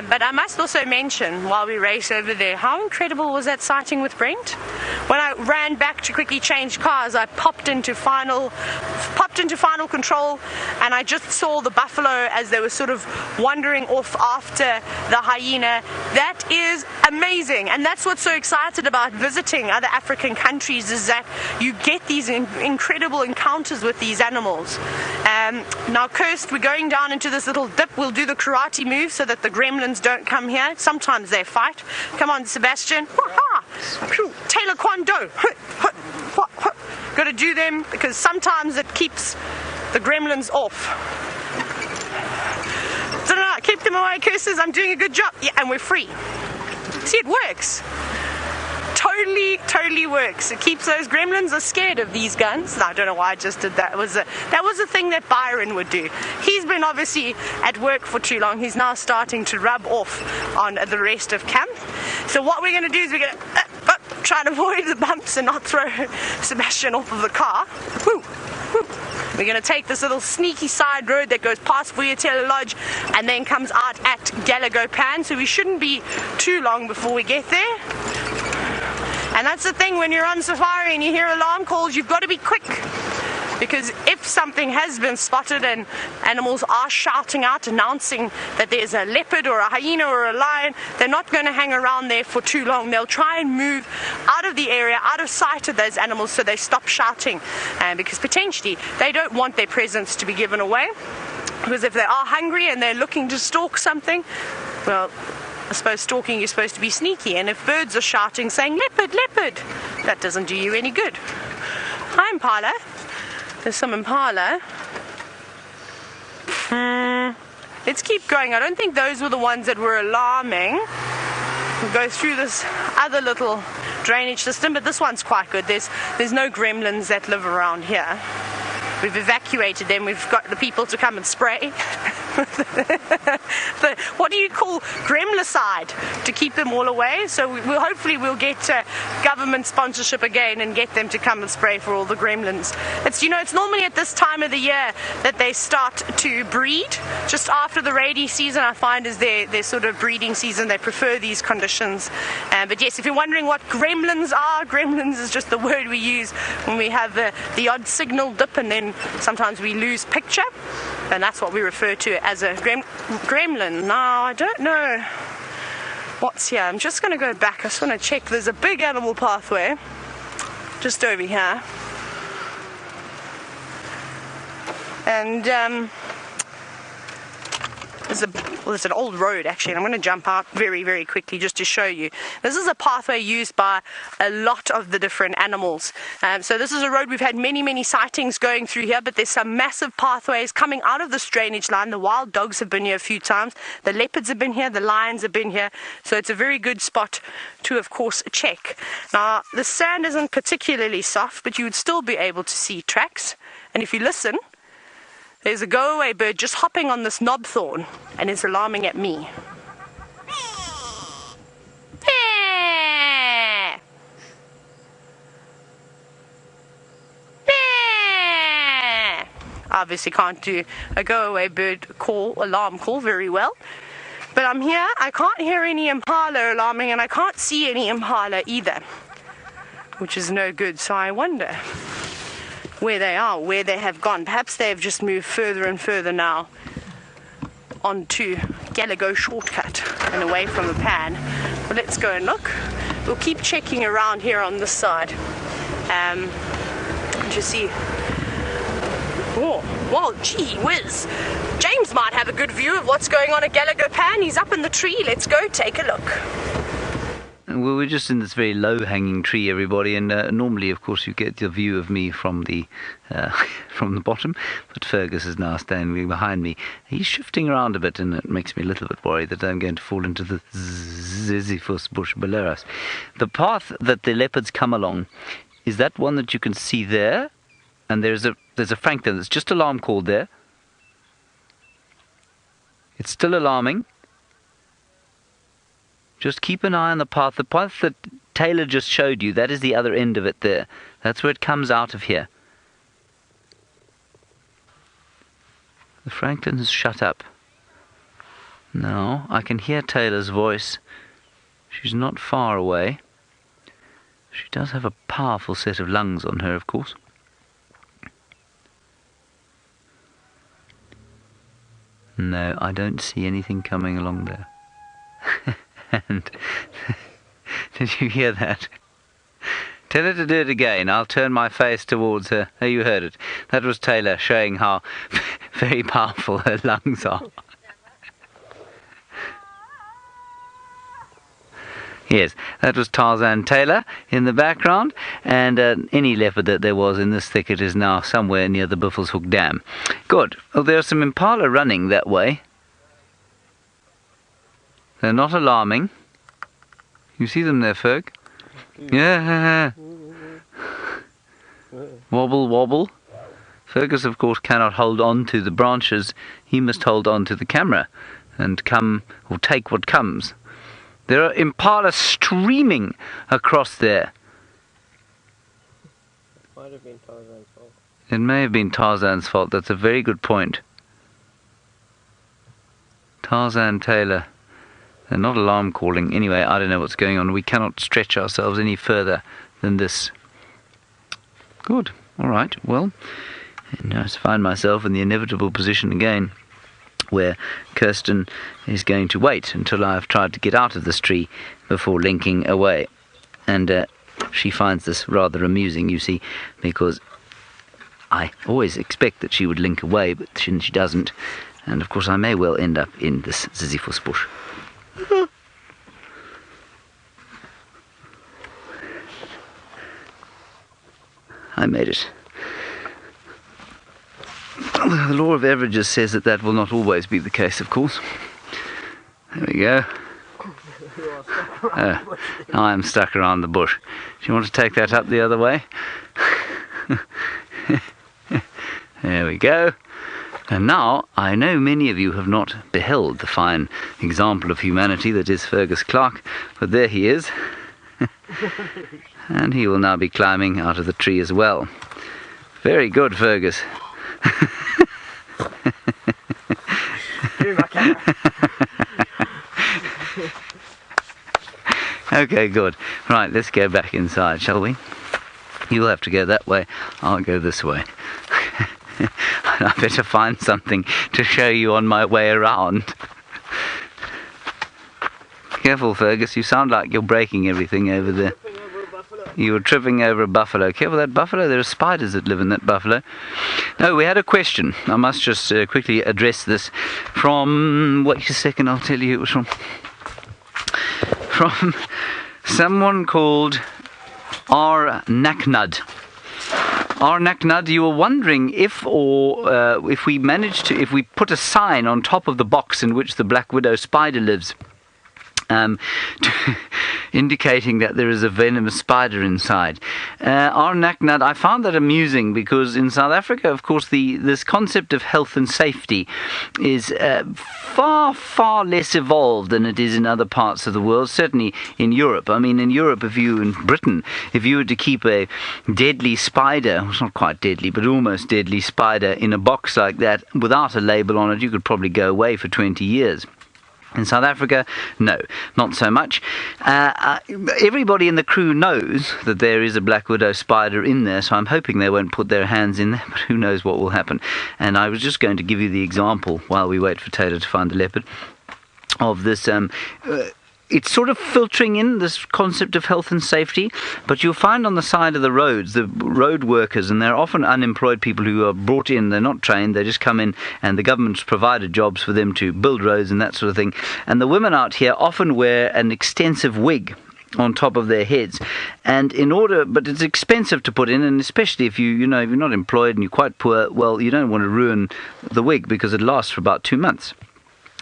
But I must also mention, while we race over there, how incredible was that sighting with Brent? When I ran back to quickly change cars, I popped into final control, and I just saw the buffalo as they were sort of wandering off after the hyena. That is amazing, and that's what's so excited about visiting other African countries, is that you get these incredible encounters with these animals. Now, Kirst, we're going down into this little dip. We'll do the karate move so that the gremlins don't come here. Sometimes they fight. Come on, Sebastian. Taylor Kwando. Got to do them, because sometimes it keeps the gremlins off. Keep them away, curses. I'm doing a good job. Yeah, and we're free. See, it works. Totally works. It keeps those gremlins are scared of these guns. No, I don't know why I just did that. That was a thing that Byron would do. He's been obviously at work for too long. He's now starting to rub off on the rest of camp. So what we're going to do is we're going to try and avoid the bumps and not throw Sebastian off of the car. Woo, woo. We're going to take this little sneaky side road that goes past Vuyatela Lodge and then comes out at Galago Pan. So we shouldn't be too long before we get there. And that's the thing, when you're on safari and you hear alarm calls, you've got to be quick. Because if something has been spotted and animals are shouting out, announcing that there's a leopard or a hyena or a lion, they're not going to hang around there for too long. They'll try and move out of the area, out of sight of those animals, so they stop shouting. Because potentially they don't want their presence to be given away. Because if they are hungry and they're looking to stalk something, well, I suppose stalking is supposed to be sneaky, and if birds are shouting saying leopard, leopard, that doesn't do you any good. Hi, Impala. There's some Impala. Let's keep going. I don't think those were the ones that were alarming. We'll go through this other little drainage system, but this one's quite good. There's no gremlins that live around here. We've evacuated them. We've got the people to come and spray. What what do you call, gremlicide to keep them all away. So hopefully we'll get government sponsorship again and get them to come and spray for all the gremlins. It's, you know, it's normally at this time of the year that they start to breed. Just after the rainy season, I find, is their sort of breeding season. They prefer these conditions. But yes, if you're wondering what gremlins are, gremlins is just the word we use when we have the odd signal dip and then sometimes we lose picture. And that's what we refer to as a gremlin. Now, I don't know what's here. I'm just going to go back. I just want to check. There's a big animal pathway just over here. And there's an old road actually, and I'm going to jump out very, very quickly just to show you. This is a pathway used by a lot of the different animals. So this is a road we've had many, many sightings going through here, but there's some massive pathways coming out of this drainage line. The wild dogs have been here a few times. The leopards have been here. The lions have been here. So it's a very good spot to, of course, check. Now, the sand isn't particularly soft, but you would still be able to see tracks. And if you listen, there's a go-away bird just hopping on this knobthorn and is alarming at me. Obviously can't do a go-away bird alarm call very well. But I'm here, I can't hear any impala alarming, and I can't see any impala either, which is no good. So I wonder where they are, where they have gone. Perhaps they've just moved further and further now onto Galago shortcut and away from the pan. But let's go and look. We'll keep checking around here on this side to see. Oh, well, gee whiz. James might have a good view of what's going on at Galago Pan. He's up in the tree. Let's go take a look. Well, we're just in this very low-hanging tree, everybody, and normally, of course, you get the view of me from the bottom, but Fergus is now standing behind me. He's shifting around a bit, and it makes me a little bit worried that I'm going to fall into the Sisyphus bush below us. The path that the leopards come along is that one that you can see there, and there's a francolin that's just alarm called there. It's still alarming. Just keep an eye on the path. The path that Tayla just showed you, that is the other end of it there. That's where it comes out of here. The francolin has shut up. Now, I can hear Tayla's voice. She's not far away. She does have a powerful set of lungs on her, of course. No, I don't see anything coming along there. And did you hear that? Tell her to do it again. I'll turn my face towards her. Oh, you heard it. That was Tayla showing how very powerful her lungs are. Yes, that was Tarzan Tayla in the background, and any leopard that there was in this thicket is now somewhere near the Buffelshoek Dam. Good. Well, there are some impala running that way. They're not alarming. You see them there, Ferg? Yeah. Wobble, wobble. Fergus, of course, cannot hold on to the branches. He must hold on to the camera and come or take what comes. There are impala streaming across there. Might have been Tarzan's fault. It may have been Tarzan's fault. That's a very good point. Tarzan Tayla. They're not alarm calling. Anyway, I don't know what's going on. We cannot stretch ourselves any further than this. Good. All right. Well, I find myself in the inevitable position again where Kirsten is going to wait until I've tried to get out of this tree before linking away. And she finds this rather amusing, you see, because I always expect that she would link away, but she doesn't. And, of course, I may well end up in this Sisyphus bush. I made it. The law of averages says that that will not always be the case, of course. There we go. Now I'm stuck around the bush. Do you want to take that up the other way? There we go. And now, I know many of you have not beheld the fine example of humanity that is Fergus Clark, but there he is. And he will now be climbing out of the tree as well. Very good, Fergus. Okay, good. Right, let's go back inside, shall we? You'll have to go that way. I'll go this way. I better find something to show you on my way around. Careful, Fergus. You sound like you're breaking everything over there. You were tripping over a buffalo. Careful, that buffalo. There are spiders that live in that buffalo. No, we had a question. I must just quickly address this from... Wait a second, I'll tell you it was from... From someone called R. Naknud. R. Naknud, you were wondering if we put a sign on top of the box in which the black widow spider lives, indicating that there is a venomous spider inside. R. Naknud, I found that amusing because in South Africa, of course, this concept of health and safety is far, far less evolved than it is in other parts of the world, certainly in Europe. I mean, in Europe, in Britain, if you were to keep a deadly spider, it's not quite deadly, but almost deadly spider in a box like that without a label on it, you could probably go away for 20 years. In South Africa, no, not so much. Everybody in the crew knows that there is a black widow spider in there, so I'm hoping they won't put their hands in there, but who knows what will happen. And I was just going to give you the example, while we wait for Tayla to find the leopard, of this... it's sort of filtering in this concept of health and safety, but you'll find on the side of the roads, the road workers, and they're often unemployed people who are brought in, they're not trained, they just come in, and the government's provided jobs for them to build roads and that sort of thing. And the women out here often wear an extensive wig on top of their heads, but it's expensive to put in, and especially if you're not employed and you're quite poor, well, you don't want to ruin the wig because it lasts for about 2 months.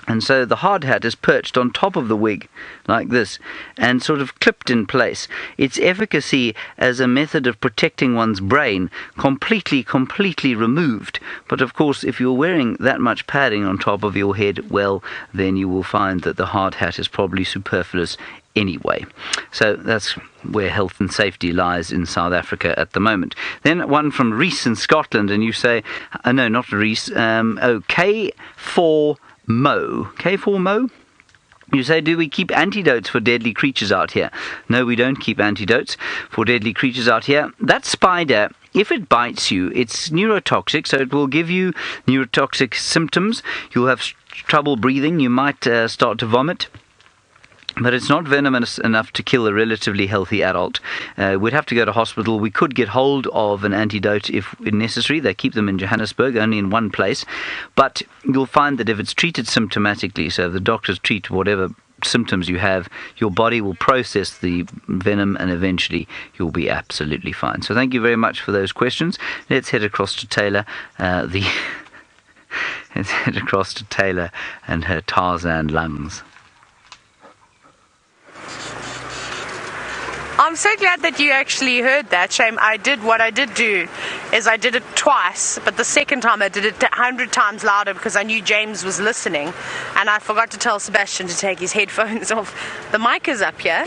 And so the hard hat is perched on top of the wig, like this, and sort of clipped in place. Its efficacy as a method of protecting one's brain, completely removed. But of course, if you're wearing that much padding on top of your head, well, then you will find that the hard hat is probably superfluous anyway. So that's where health and safety lies in South Africa at the moment. Then one from Reese in Scotland, and you say, no, not Reese, K4 Mo. You say, do we keep antidotes for deadly creatures out here? No, we don't keep antidotes for deadly creatures out here. That spider, if it bites you, it's neurotoxic, so it will give you neurotoxic symptoms. You'll have trouble breathing. You might start to vomit. But it's not venomous enough to kill a relatively healthy adult. We'd have to go to hospital. We could get hold of an antidote if necessary. They keep them in Johannesburg, only in one place. But you'll find that if it's treated symptomatically, so if the doctors treat whatever symptoms you have, your body will process the venom and eventually you'll be absolutely fine. So thank you very much for those questions. Let's head across to Tayla. Let's head across to Tayla and her Tarzan lungs. I'm so glad that you actually heard that. Shame what I did do is I did it twice, but the second time I did it 100 times louder because I knew James was listening, and I forgot to tell Sebastian to take his headphones off. The mic is up here,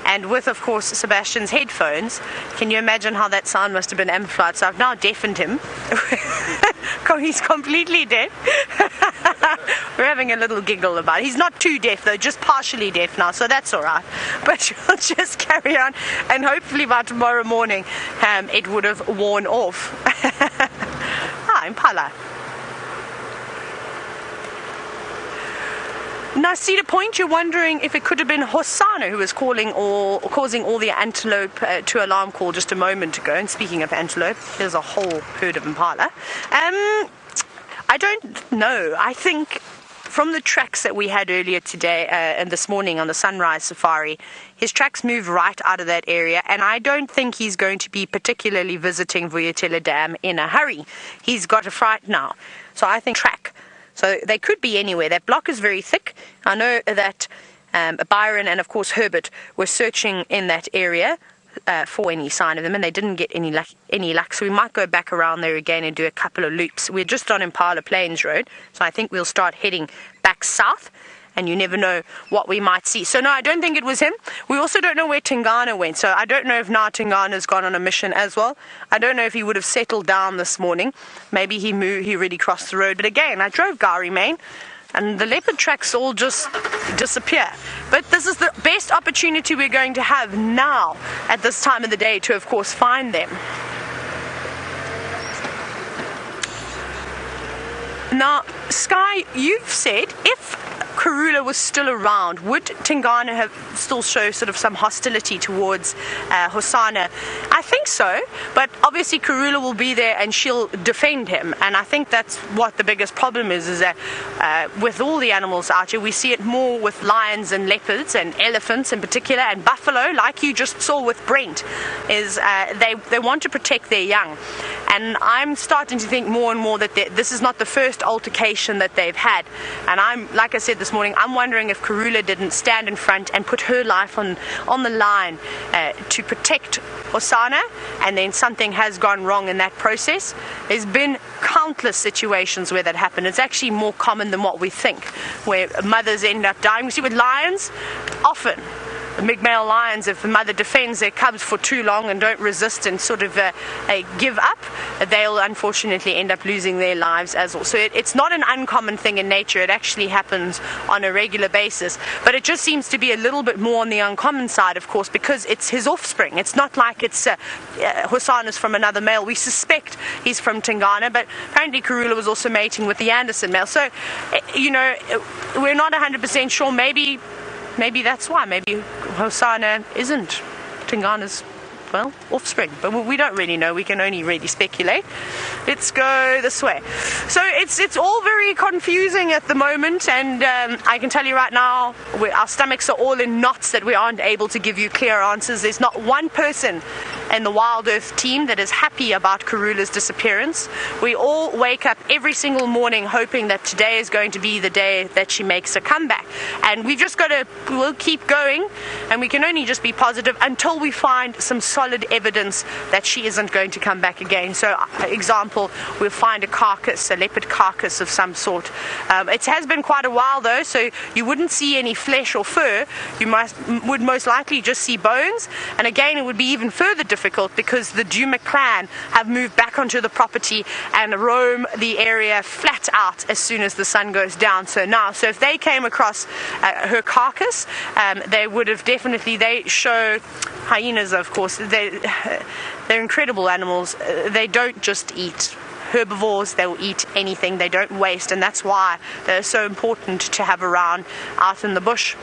and with, of course, Sebastian's headphones, can you imagine how that sound must have been amplified? So I've now deafened him. He's completely deaf. We're having a little giggle about it. He's not too deaf though, just partially deaf now, so that's alright. But we'll just carry on, and hopefully by tomorrow morning it would have worn off. Impala. Now, Cedar Point, you're wondering if it could have been Hosana who was causing all the antelope to alarm call just a moment ago. And speaking of antelope, there's a whole herd of Impala. I don't know. I think from the tracks that we had earlier today and this morning on the sunrise safari, his tracks move right out of that area, and I don't think he's going to be particularly visiting Vuyatela Dam in a hurry. He's got a fright now. So I think track. So they could be anywhere. That block is very thick. I know that Byron and, of course, Herbert were searching in that area for any sign of them, and they didn't get any luck. So we might go back around there again and do a couple of loops. We're just on Impala Plains Road, so I think we'll start heading back south, and you never know what we might see. So no, I don't think it was him. We also don't know where Tingana went, so I don't know if now Tingana's gone on a mission as well. I don't know if he would have settled down this morning. Maybe he really crossed the road. But again, I drove Gari Main, and the leopard tracks all just disappear. But this is the best opportunity we're going to have now at this time of the day to, of course, find them. Now, Sky, you've said if Karula was still around, would Tingana have still show sort of some hostility towards Hosana? I think so, but obviously Karula will be there and she'll defend him, and I think that's what the biggest problem is that with all the animals out here, we see it more with lions and leopards and elephants in particular, and buffalo, like you just saw with Brent, is they want to protect their young. And I'm starting to think more and more that this is not the first altercation that they've had. And I'm, like I said this morning, I'm wondering if Karula didn't stand in front and put her life on the line to protect Hosana, and then something has gone wrong in that process. There's been countless situations where that happened. It's actually more common than what we think, where mothers end up dying. We see with lions, often the big male lions, if the mother defends their cubs for too long and don't resist and sort of give up, they'll unfortunately end up losing their lives as well. So it's not an uncommon thing in nature. It actually happens on a regular basis. But it just seems to be a little bit more on the uncommon side, of course, because it's his offspring. It's not like it's Hosana's from another male. We suspect he's from Tingana, but apparently Karula was also mating with the Anderson male. So, you know, we're not 100% sure. Maybe that's why. Maybe Hosana isn't Tingana's, well, offspring. But we don't really know. We can only really speculate. Let's go this way. So it's all very confusing at the moment, and I can tell you right now, our stomachs are all in knots that we aren't able to give you clear answers. There's not one person in the Wild Earth team that is happy about Karula's disappearance. We all wake up every single morning hoping that today is going to be the day that she makes a comeback. And we've just got to, we'll keep going, and we can only just be positive until we find some solid evidence that she isn't going to come back again. So, example, we'll find a carcass, a leopard carcass of some sort. It has been quite a while though, so you wouldn't see any flesh or fur. You would most likely just see bones. And again, it would be even further difficult because the Djuma clan have moved back onto the property and roam the area flat out as soon as the sun goes down. So if they came across her carcass, they would have definitely, they show hyenas, of course, they're incredible animals. They don't just eat herbivores, they'll eat anything, they don't waste, and that's why they're so important to have around out in the bush.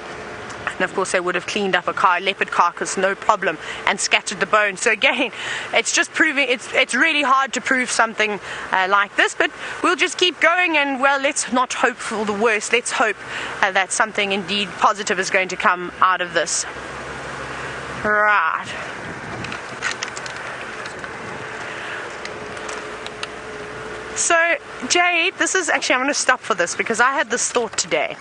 And of course they would have cleaned up a leopard carcass, no problem, and scattered the bones. So again, it's just proving, it's really hard to prove something like this, but we'll just keep going, and well, let's not hope for the worst. Let's hope that something indeed positive is going to come out of this. Right. So Jade, this is actually, I'm going to stop for this because I had this thought today.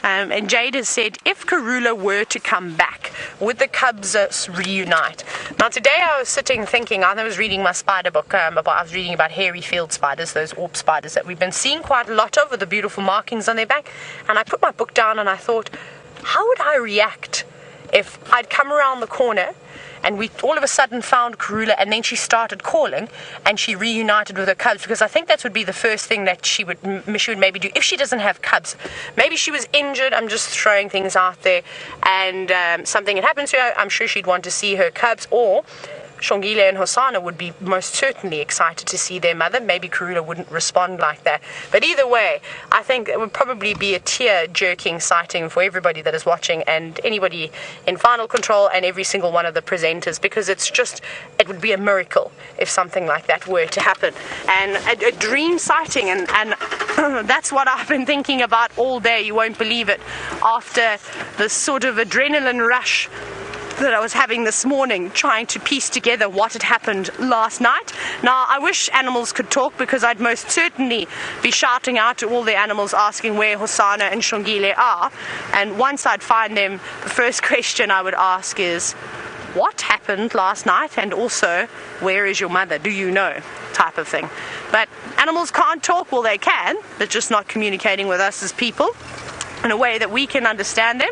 And Jade has said, if Karula were to come back, would the cubs reunite? Now today I was sitting thinking, I was reading my spider book, I was reading about hairy field spiders, those orb spiders that we've been seeing quite a lot of with the beautiful markings on their back. And I put my book down and I thought, how would I react if I'd come around the corner and we all of a sudden found Karula, and then she started calling and she reunited with her cubs? Because I think that would be the first thing that she would maybe do if she doesn't have cubs. Maybe she was injured, I'm just throwing things out there, and something had happened to her. I'm sure she'd want to see her cubs, or Shongile and Hosana would be most certainly excited to see their mother. Maybe Karula wouldn't respond like that. But either way, I think it would probably be a tear-jerking sighting for everybody that is watching, and anybody in Final Control, and every single one of the presenters, because it would be a miracle if something like that were to happen. And a dream sighting, and that's what I've been thinking about all day. You won't believe it. After this sort of adrenaline rush that I was having this morning, trying to piece together what had happened last night. Now, I wish animals could talk, because I'd most certainly be shouting out to all the animals asking where Hosana and Shongile are. And once I'd find them, the first question I would ask is, what happened? happened last night, and also, where is your mother? Do you know? Type of thing. But animals can't talk. Well, they can. They're just not communicating with us as people in a way that we can understand them.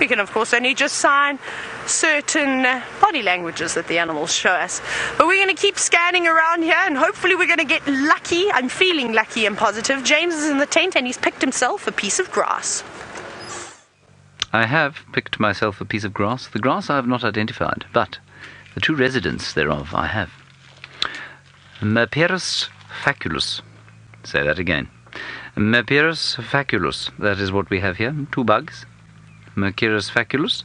We can, of course, only just sign certain body languages that the animals show us. But we're going to keep scanning around here, and hopefully we're going to get lucky. I'm feeling lucky and positive. James is in the tent, and he's picked himself a piece of grass. I have picked myself a piece of grass. The grass I have not identified, but the two residents thereof I have. Merperus faculus. Say that again. Merperus faculus. That is what we have here. Two bugs. Merperus faculus.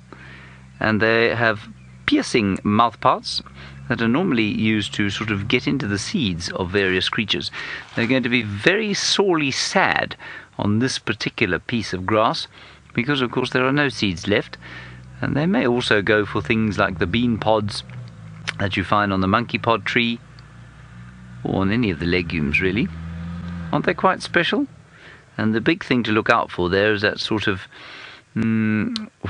And they have piercing mouthparts that are normally used to sort of get into the seeds of various creatures. They're going to be very sorely sad on this particular piece of grass because, of course, there are no seeds left. And they may also go for things like the bean pods that you find on the monkey pod tree or on any of the legumes, really. Aren't they quite special? And the big thing to look out for there is that sort of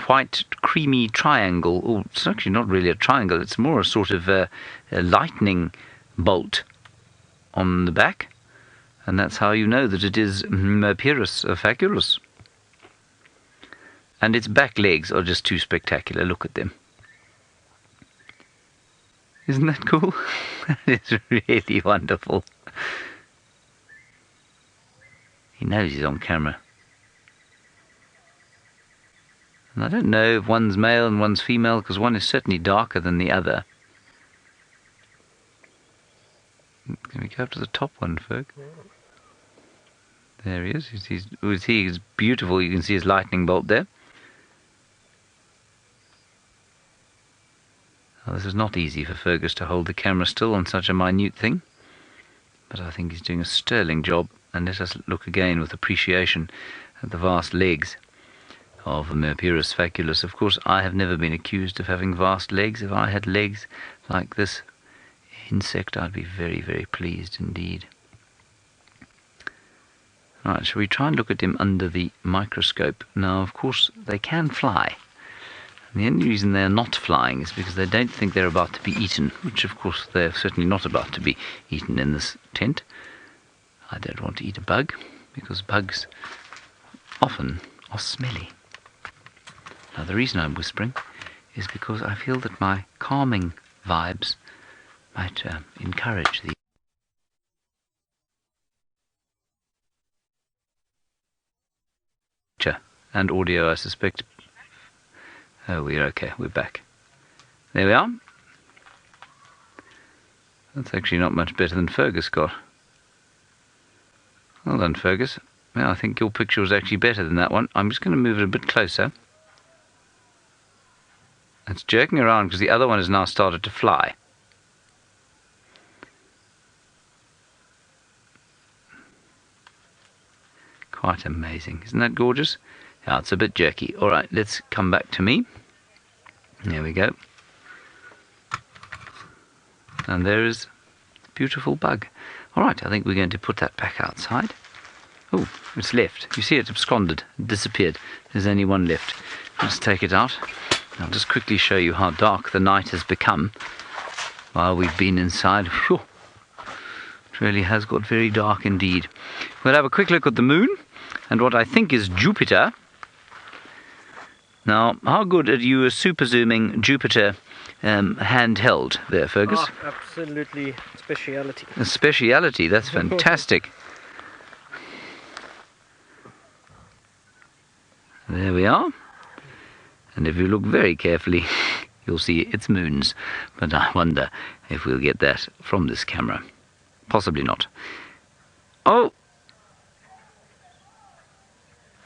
white creamy triangle. Oh, it's actually not really a triangle, it's more a sort of a lightning bolt on the back, and that's how you know that it is Merperus faculus. And its back legs are just too spectacular. Look at them. Isn't that cool? That is really wonderful. He knows he's on camera. And I don't know if one's male and one's female, because one is certainly darker than the other. Can we go up to the top one, Ferg? There he is. He's beautiful. You can see his lightning bolt there. Oh, this is not easy for Fergus to hold the camera still on such a minute thing. But I think he's doing a sterling job. And let us look again with appreciation at the vast legs of Merperus faculus. Of course, I have never been accused of having vast legs. If I had legs like this insect, I'd be very, very pleased indeed. Right, shall we try and look at him under the microscope? Now, of course, they can fly. And the only reason they're not flying is because they don't think they're about to be eaten, which, of course, they're certainly not about to be eaten in this tent. I don't want to eat a bug, because bugs often are smelly. Now, the reason I'm whispering is because I feel that my calming vibes might encourage the picture and audio, I suspect. Oh, we're okay. We're back. There we are. That's actually not much better than Fergus got. Well done, Fergus. Well, I think your picture was actually better than that one. I'm just going to move it a bit closer. It's jerking around because the other one has now started to fly. Quite amazing. Isn't that gorgeous? Yeah, it's a bit jerky. All right, let's come back to me. There we go. And there is a beautiful bug. All right, I think we're going to put that back outside. Oh, it's left. You see it absconded, it disappeared. There's only one left. Let's take it out. I'll just quickly show you how dark the night has become while we've been inside. Whew. It really has got very dark indeed. We'll have a quick look at the moon and what I think is Jupiter. Now, how good are you super zooming Jupiter handheld there, Fergus? Oh, absolutely speciality. A speciality, that's fantastic. There we are. And if you look very carefully, you'll see it's moons. But I wonder if we'll get that from this camera. Possibly not. Oh!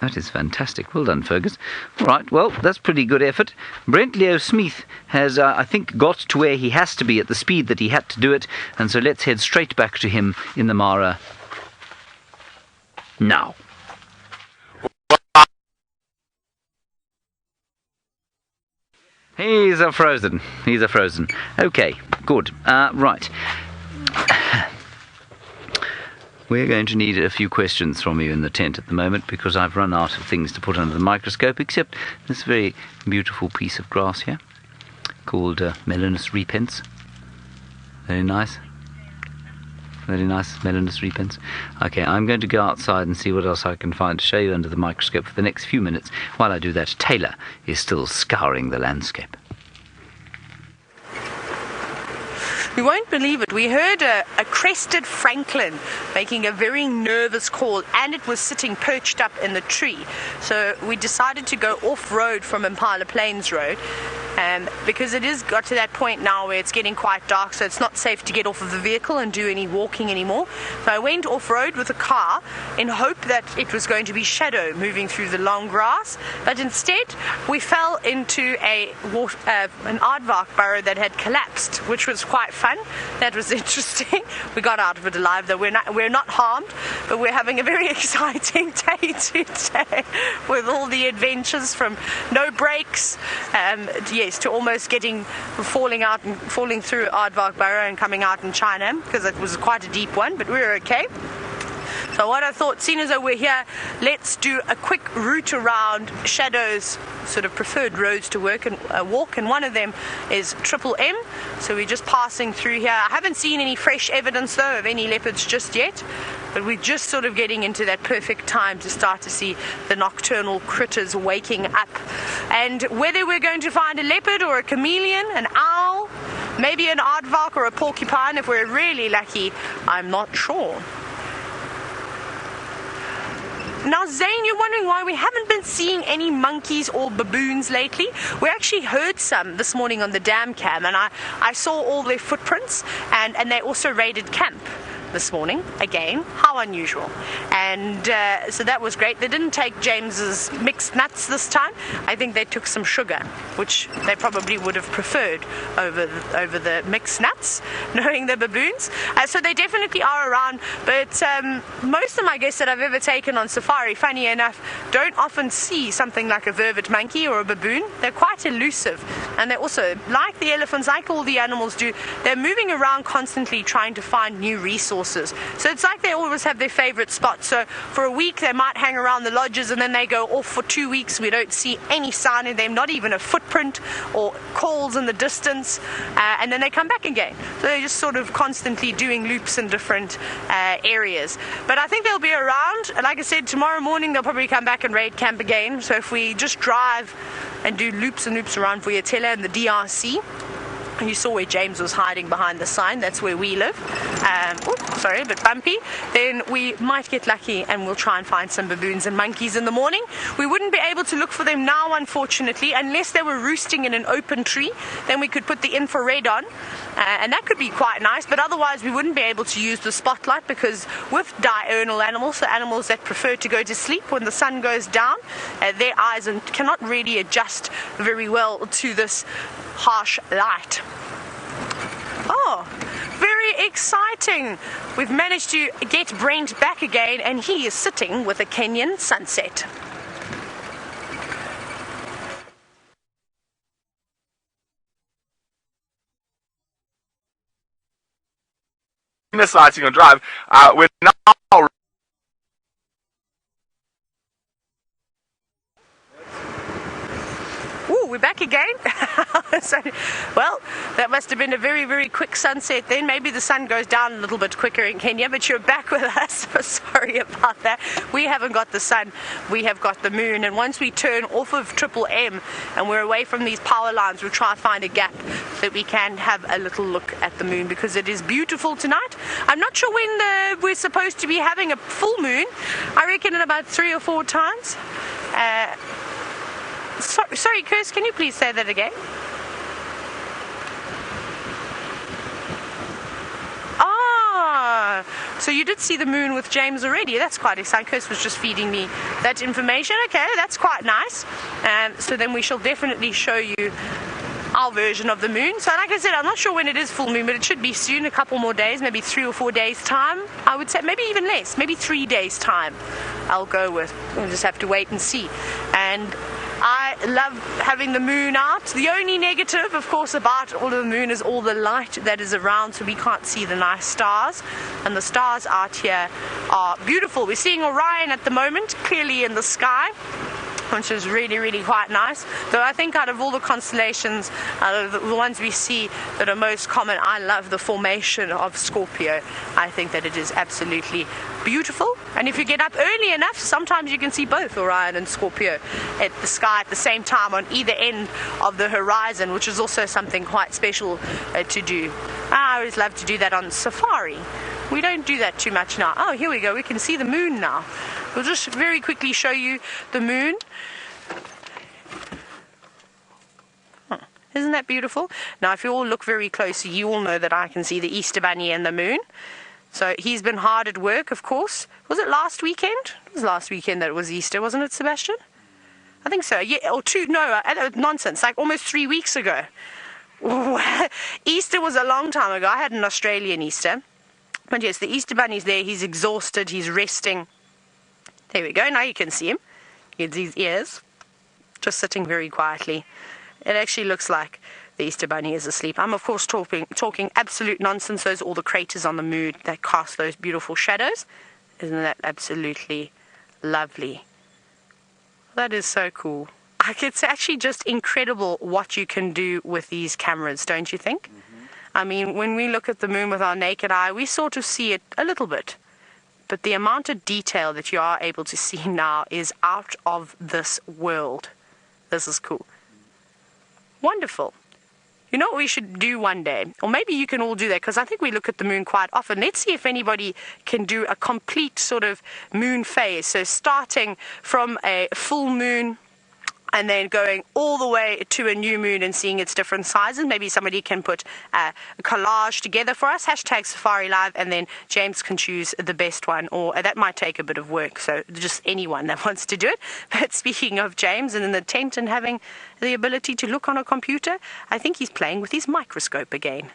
That is fantastic. Well done, Fergus. All right, well, that's pretty good effort. Brent Leo Smith has, I think, got to where he has to be at the speed that he had to do it. And so let's head straight back to him in the Mara now. He's a frozen. Okay, good. Right. We're going to need a few questions from you in the tent at the moment because I've run out of things to put under the microscope except this very beautiful piece of grass here. called Melanus repens. Very nice. Very nice Melanus repens. Okay, I'm going to go outside and see what else I can find to show you under the microscope for the next few minutes. While I do that, Tayla is still scouring the landscape. You won't believe it. We heard a crested francolin making a very nervous call, and it was sitting perched up in the tree. So we decided to go off-road from Impala Plains Road, because it has got to that point now where it's getting quite dark, so it's not safe to get off of the vehicle and do any walking anymore. So I went off-road with a car in hope that it was going to be shadow moving through the long grass, but instead we fell into an aardvark burrow that had collapsed, which was quite fun. That was interesting. We got out of it alive, though. We're not harmed, but we're having a very exciting day today with all the adventures, from no brakes, to almost falling through aardvark burrow and coming out in China, because it was quite a deep one, but we were okay. So what I thought, seeing as though we're here, let's do a quick route around Shadow's sort of preferred roads to walk, and one of them is Triple M. So we're just passing through here. I haven't seen any fresh evidence though of any leopards just yet, but we're just sort of getting into that perfect time to start to see the nocturnal critters waking up. And whether we're going to find a leopard or a chameleon, an owl, maybe an aardvark or a porcupine if we're really lucky, I'm not sure. Now, Zane, you're wondering why we haven't been seeing any monkeys or baboons lately. We actually heard some this morning on the dam cam, and I saw all their footprints, and they also raided camp this morning again. How unusual. And so that was great. They didn't take James's mixed nuts this time. I think they took some sugar, which they probably would have preferred over the mixed nuts, knowing the baboons. So they definitely are around, but most of them, I guess, that I've ever taken on safari, funny enough, don't often see something like a vervet monkey or a baboon. They're quite elusive, and they also, like the elephants, like all the animals do, they're moving around constantly trying to find new resources. So it's like they always have their favorite spots. So for a week they might hang around the lodges, and then they go off for 2 weeks. We don't see any sign of them, not even a footprint or calls in the distance, and then they come back again. So they're just sort of constantly doing loops in different areas. But I think they'll be around. Like I said, tomorrow morning they'll probably come back and raid camp again. So if we just drive and do loops and loops around Vuyatela and the DRC, you saw where James was hiding behind the sign, that's where we live. Sorry, a bit bumpy. Then we might get lucky and we'll try and find some baboons and monkeys in the morning. We wouldn't be able to look for them now, unfortunately, unless they were roosting in an open tree. Then we could put the infrared on, and that could be quite nice, but otherwise we wouldn't be able to use the spotlight, because with diurnal animals, so animals that prefer to go to sleep when the sun goes down, their eyes cannot really adjust very well to this harsh light. Oh, very exciting. We've managed to get Brent back again, and he is sitting with a Kenyan sunset. Sighting on drive. We're now. We're back again. So, well, that must have been a very, very quick sunset then. Maybe the sun goes down a little bit quicker in Kenya, but you're back with us. Sorry about that. We haven't got the sun, we have got the moon. And once we turn off of Triple M and we're away from these power lines, we'll try and find a gap that we can have a little look at the moon, because it is beautiful tonight. I'm not sure when we're supposed to be having a full moon. I reckon in about 3 or 4 times. Sorry, Chris, can you please say that again? So you did see the moon with James already. That's quite exciting. Chris was just feeding me that information. Okay, that's quite nice. So then we shall definitely show you our version of the moon. So like I said, I'm not sure when it is full moon, but it should be soon, a couple more days, maybe 3 or 4 days time, I would say, maybe even less, maybe 3 days time I'll go with. We'll just have to wait and see. And I love having the moon out. The only negative, of course, about all of the moon is all the light that is around, so we can't see the nice stars. And the stars out here are beautiful. We're seeing Orion at the moment, clearly in the sky. which is really, really quite nice. Though I think out of all the constellations, out of the ones we see that are most common, I love the formation of Scorpio. I think that it is absolutely beautiful. And if you get up early enough, sometimes you can see both Orion and Scorpio at the sky at the same time on either end of the horizon, which is also something quite special to do. I always love to do that on safari. We don't do that too much now. Oh, here we go. We can see the moon now. We'll just very quickly show you the moon. Isn't that beautiful? Now, if you all look very closely, you all know that I can see the Easter Bunny and the moon. So he's been hard at work, of course. Was it last weekend? It was last weekend that it was Easter, wasn't it, Sebastian? I think so. Yeah, or two. No, nonsense. Like almost 3 weeks ago. Easter was a long time ago. I had an Australian Easter. But yes, the Easter Bunny's there. He's exhausted. He's resting. There we go. Now you can see him. You can see his ears. Just sitting very quietly. It actually looks like the Easter Bunny is asleep. I'm, of course, talking absolute nonsense. Those are all the craters on the moon that cast those beautiful shadows. Isn't that absolutely lovely? That is so cool. It's actually just incredible what you can do with these cameras, don't you think? Mm-hmm. I mean, when we look at the moon with our naked eye, we sort of see it a little bit. But the amount of detail that you are able to see now is out of this world. This is cool. Wonderful. You know what we should do one day? Or maybe you can all do that, because I think we look at the moon quite often. Let's see if anybody can do a complete sort of moon phase. So starting from a full moon and then going all the way to a new moon and seeing its different sizes. Maybe somebody can put a collage together for us, hashtag Safari Live, and then James can choose the best one, or that might take a bit of work, so just anyone that wants to do it. But speaking of James and in the tent and having the ability to look on a computer, I think he's playing with his microscope again.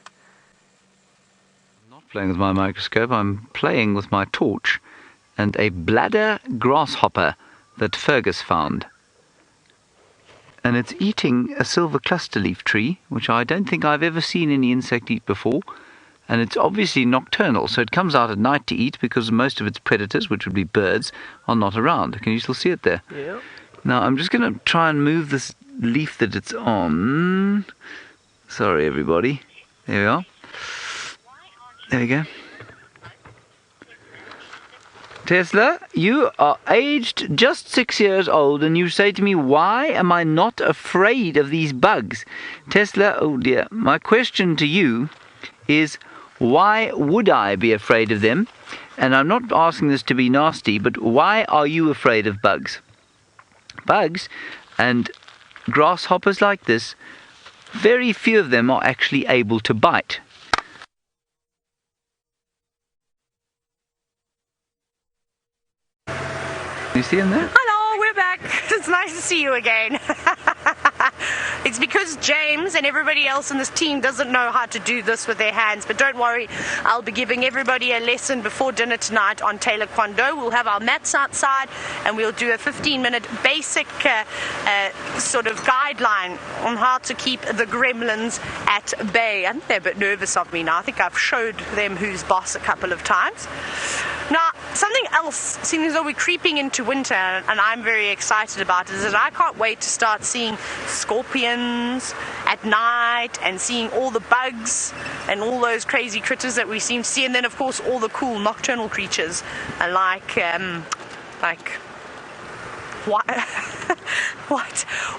I'm not playing with my microscope, I'm playing with my torch and a bladder grasshopper that Fergus found. And it's eating a silver cluster leaf tree, which I don't think I've ever seen any insect eat before. And it's obviously nocturnal, so it comes out at night to eat because most of its predators, which would be birds, are not around. Can you still see it there? Yeah. Now, I'm just going to try and move this leaf that it's on. Sorry, everybody. There we are. There we go. Tesla, you are aged just 6 years old, and you say to me, why am I not afraid of these bugs? Tesla, oh dear, my question to you is, why would I be afraid of them? And I'm not asking this to be nasty, but why are you afraid of bugs? Bugs and grasshoppers like this, very few of them are actually able to bite. You see him there? Hello, we're back. It's nice to see you again. It's because James and everybody else in this team doesn't know how to do this with their hands, but don't worry, I'll be giving everybody a lesson before dinner tonight on Taekwondo. We'll have our mats outside and we'll do a 15-minute basic sort of guideline on how to keep the gremlins at bay. I think they're a bit nervous of me now. I think I've showed them who's boss a couple of times. Now, something else, seeing as though we're creeping into winter, and I'm very excited about it, is that I can't wait to start seeing scorpions at night and seeing all the bugs and all those crazy critters that we seem to see, and then of course all the cool nocturnal creatures like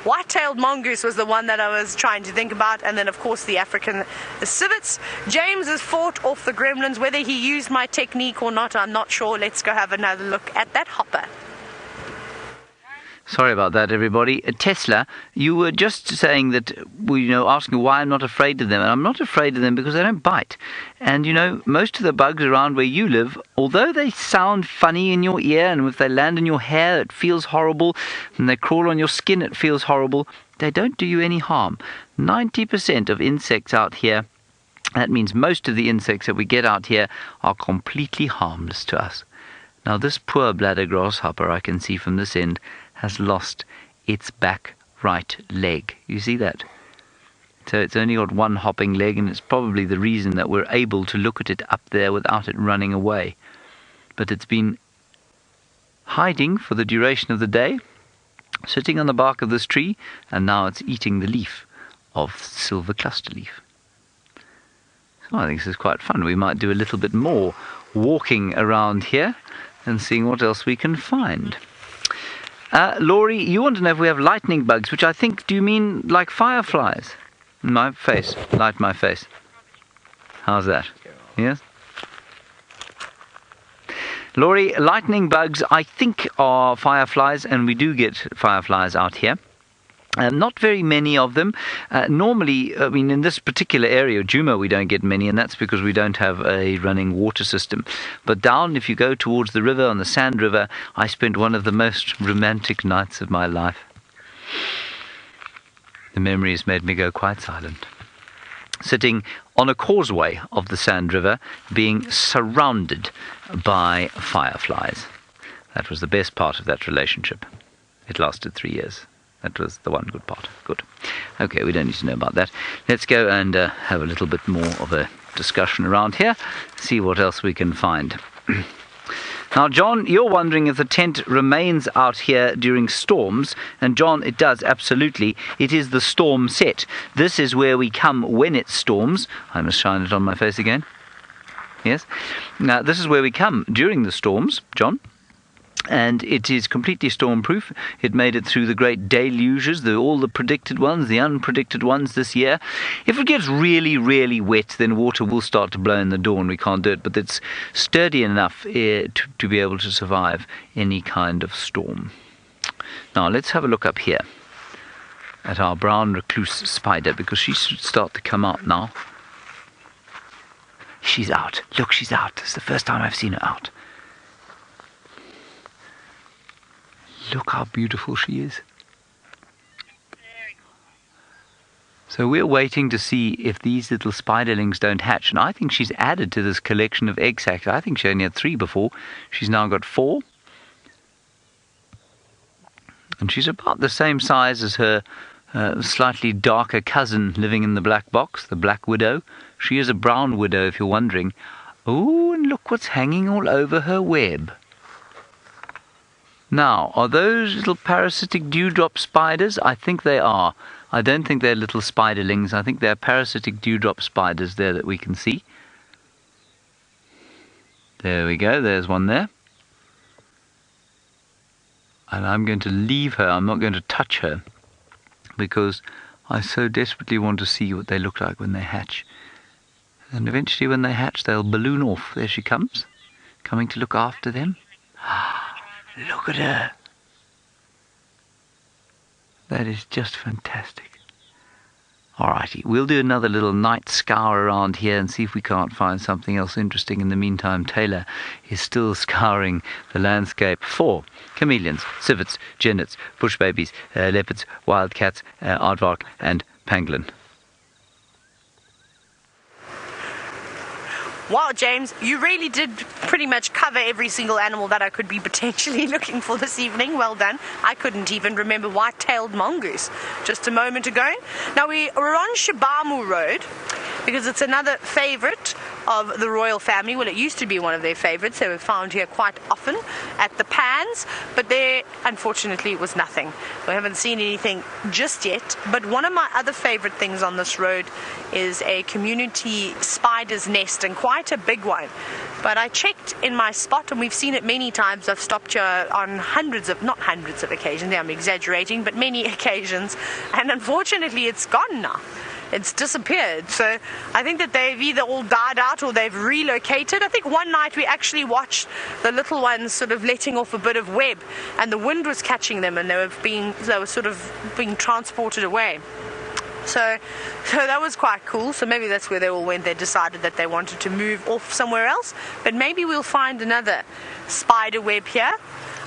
white-tailed mongoose was the one that I was trying to think about, and then of course the African civets. James has fought off the gremlins. Whether he used my technique or not, I'm not sure. Let's go have another look at that hopper. Sorry about that, everybody. Tesla, you were just saying that, asking why I'm not afraid of them. And I'm not afraid of them because they don't bite. And, most of the bugs around where you live, although they sound funny in your ear, and if they land in your hair, it feels horrible, and they crawl on your skin, it feels horrible, they don't do you any harm. 90% of insects out here, that means most of the insects that we get out here, are completely harmless to us. Now, this poor bladder grasshopper, I can see from this end, has lost its back right leg. You see that? So it's only got one hopping leg, and it's probably the reason that we're able to look at it up there without it running away. But it's been hiding for the duration of the day, sitting on the bark of this tree, and now it's eating the leaf of silver cluster leaf. So I think this is quite fun. We might do a little bit more walking around here and seeing what else we can find. Laurie, you want to know if we have lightning bugs, which I think, do you mean like fireflies? My face. Light my face. How's that? Yes? Laurie, lightning bugs, I think, are fireflies, and we do get fireflies out here. Not very many of them. Normally, I mean, in this particular area, Djuma, we don't get many, and that's because we don't have a running water system. But down, if you go towards the river, on the Sand River, I spent one of the most romantic nights of my life. The memories made me go quite silent. Sitting on a causeway of the Sand River, being surrounded by fireflies. That was the best part of that relationship. It lasted 3 years. That was the one good part. Good. Okay, we don't need to know about that. Let's go and have a little bit more of a discussion around here, see what else we can find. Now, John, you're wondering if the tent remains out here during storms. And John, it does, absolutely. It is the storm set. This is where we come when it storms. I must shine it on my face again. Yes? Now, this is where we come during the storms, John. And it is completely storm-proof. It made it through the great deluges, all the predicted ones, the unpredicted ones this year. If it gets really, really wet, then water will start to blow in the door and we can't do it. But it's sturdy enough to be able to survive any kind of storm. Now, let's have a look up here at our brown recluse spider, because she should start to come out now. She's out. Look, she's out. It's the first time I've seen her out. Look how beautiful she is. So we're waiting to see if these little spiderlings don't hatch. And I think she's added to this collection of egg sacs. I think she only had 3 before. She's now got 4. And she's about the same size as her slightly darker cousin living in the black box, the black widow. She is a brown widow, if you're wondering. Oh, and look what's hanging all over her web. Now, are those little parasitic dewdrop spiders? I think they are. I don't think they're little spiderlings. I think they're parasitic dewdrop spiders there that we can see. There we go. There's one there. And I'm going to leave her. I'm not going to touch her, because I so desperately want to see what they look like when they hatch. And eventually when they hatch, they'll balloon off. There she comes, coming to look after them. Look at her. That is just fantastic. Alrighty, we'll do another little night scour around here and see if we can't find something else interesting. In the meantime, Tayla is still scouring the landscape for chameleons, civets, genets, bush babies, leopards, wildcats, aardvark and pangolin. Wow, James, you really did pretty much cover every single animal that I could be potentially looking for this evening. Well done. I couldn't even remember white-tailed mongoose just a moment ago. Now, we're on Shabamu Road because it's another favourite of the royal family. Well, it used to be one of their favourites. They were found here quite often at the pans, but there, unfortunately, was nothing. We haven't seen anything just yet, but one of my other favourite things on this road is a community spider's nest, and quite a big one. But I checked in my spot, and we've seen it many times. I've stopped here on not hundreds of occasions, I'm exaggerating, but many occasions, and unfortunately it's gone now. It's disappeared. So I think that they've either all died out or they've relocated. I think one night we actually watched the little ones sort of letting off a bit of web, and the wind was catching them, and they were sort of being transported away. So that was quite cool. So maybe that's where they all went. They decided that they wanted to move off somewhere else. But maybe we'll find another spider web here.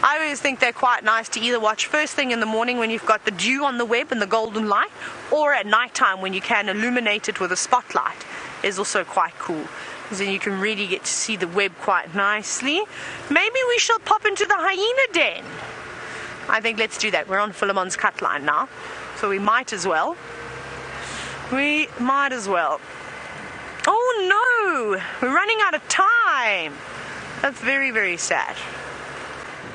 I always think they're quite nice to either watch first thing in the morning when you've got the dew on the web and the golden light, or at night time when you can illuminate it with a spotlight. Is also quite cool, because then you can really get to see the web quite nicely. Maybe we shall pop into the Hyena Den. I think let's do that. We're on Philemon's cut line now, so we might as well. We might as well. Oh no! We're running out of time! That's very, very sad.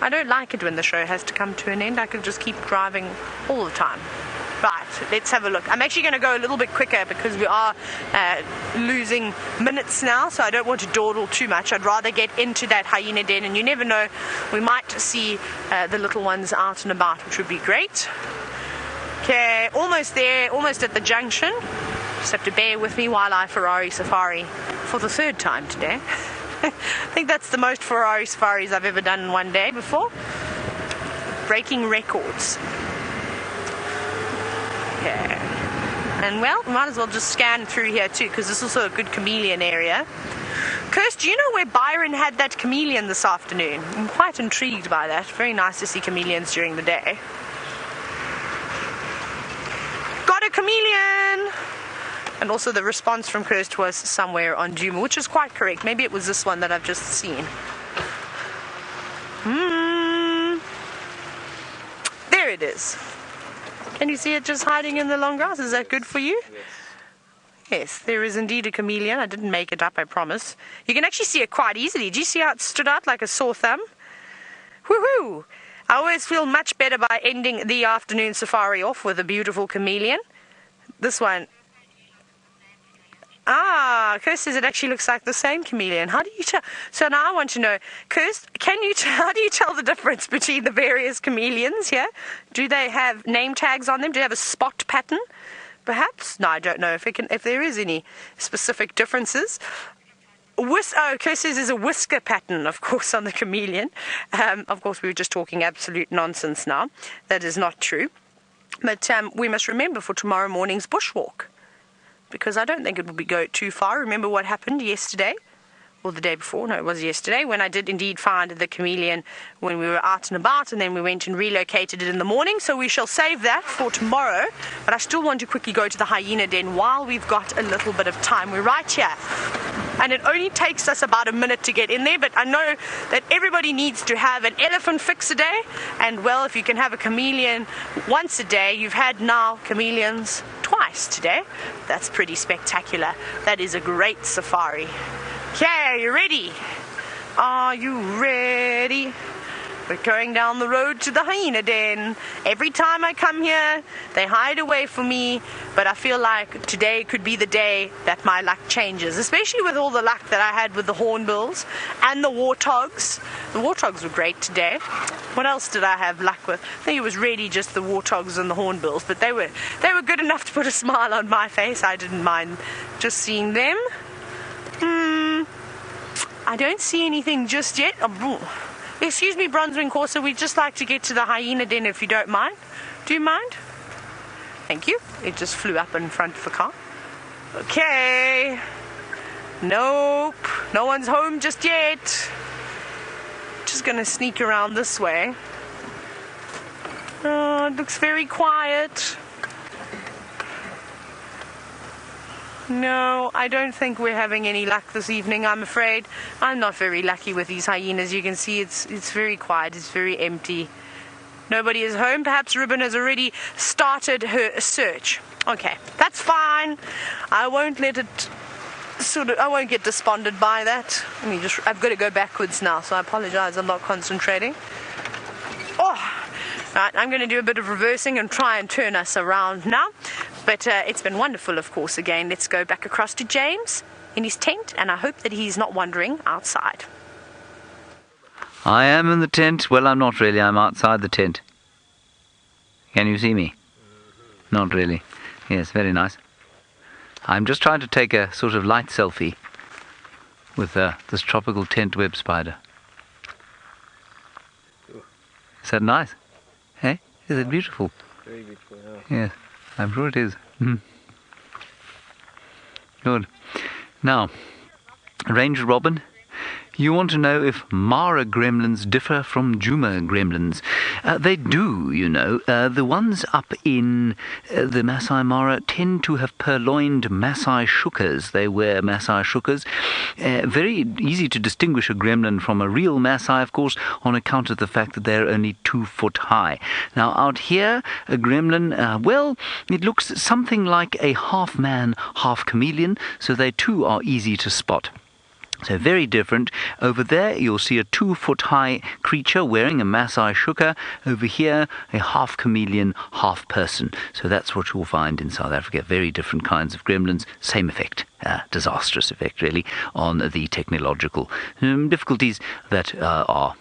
I don't like it when the show has to come to an end. I could just keep driving all the time. Right, let's have a look. I'm actually going to go a little bit quicker because we are losing minutes now, so I don't want to dawdle too much. I'd rather get into that hyena den, and you never know, we might see the little ones out and about, which would be great. Okay, almost there, almost at the junction. Just have to bear with me while I Ferrari Safari for the third time today. I think that's the most Ferrari Safaris I've ever done in one day before. Breaking records. Okay. And well, we might as well just scan through here too, because this is also a good chameleon area. Kirst, do you know where Byron had that chameleon this afternoon? I'm quite intrigued by that. Very nice to see chameleons during the day. Got a chameleon! And also the response from Kirst was somewhere on Djuma, which is quite correct. Maybe it was this one that I've just seen. There it is. Can you see it just hiding in the long grass? Is that good for you? Yes, there is indeed a chameleon. I didn't make it up, I promise. You can actually see it quite easily. Do you see how it stood out like a sore thumb? Woohoo! I always feel much better by ending the afternoon safari off with a beautiful chameleon. This one. Ah, Kirst says it actually looks like the same chameleon. How do you tell? So now I want to know, Kirst, how do you tell the difference between the various chameleons here? Do they have name tags on them? Do they have a spot pattern? Perhaps? No, I don't know if there is any specific differences. Kirst says there's a whisker pattern, of course, on the chameleon. Of course, we were just talking absolute nonsense now. That is not true. But we must remember for tomorrow morning's bushwalk, because I don't think it will go too far. Remember what happened yesterday? Or the day before? No, it was yesterday, when I did indeed find the chameleon when we were out and about, and then we went and relocated it in the morning. So we shall save that for tomorrow. But I still want to quickly go to the hyena den while we've got a little bit of time. We're right here. And it only takes us about a minute to get in there, but I know that everybody needs to have an elephant fix a day. And well, if you can have a chameleon once a day, you've had now chameleons twice today. That's pretty spectacular. That is a great safari. Okay, you ready? Are you ready? We're going down the road to the hyena den. Every time I come here, they hide away from me, but I feel like today could be the day that my luck changes, especially with all the luck that I had with the hornbills and the warthogs. The warthogs were great today. What else did I have luck with? I think it was really just the warthogs and the hornbills, but they were good enough to put a smile on my face. I didn't mind just seeing them. I don't see anything just yet. Excuse me, Bronzewing Corsa, we'd just like to get to the hyena den if you don't mind. Do you mind? Thank you. It just flew up in front of the car. Okay. Nope. No one's home just yet. Just gonna sneak around this way. Oh, it looks very quiet. No, I don't think we're having any luck this evening, I'm afraid. I'm not very lucky with these hyenas. You can see it's very quiet, it's very empty. Nobody is home. Perhaps Ribbon has already started her search. Okay, that's fine. I won't let it I won't get despondent by that. I've got to go backwards now, so I apologize, I'm not concentrating. Right, I'm going to do a bit of reversing and try and turn us around now. But it's been wonderful, of course, again. Let's go back across to James in his tent, and I hope that he's not wandering outside. I am in the tent. Well, I'm not really. I'm outside the tent. Can you see me? Not really. Yes, very nice. I'm just trying to take a sort of light selfie with this tropical tent web spider. Is that nice? Hey? Is it beautiful? Very beautiful, yeah. Yes, I'm sure it is. Good. Now, Ranger Robin, you want to know if Mara gremlins differ from Djuma gremlins. They do, you know. The ones up in the Masai Mara tend to have purloined Masai shukkas. They wear Masai shukkas. Very easy to distinguish a gremlin from a real Masai, of course, on account of the fact that they're only 2 foot high. Now, out here, a gremlin, well, it looks something like a half man, half chameleon, so they too are easy to spot. So very different. Over there you'll see a 2-foot-high creature wearing a Maasai shuka. Over here a half chameleon, half person. So that's what you'll find in South Africa. Very different kinds of gremlins. Same effect. Disastrous effect really on the technological difficulties that are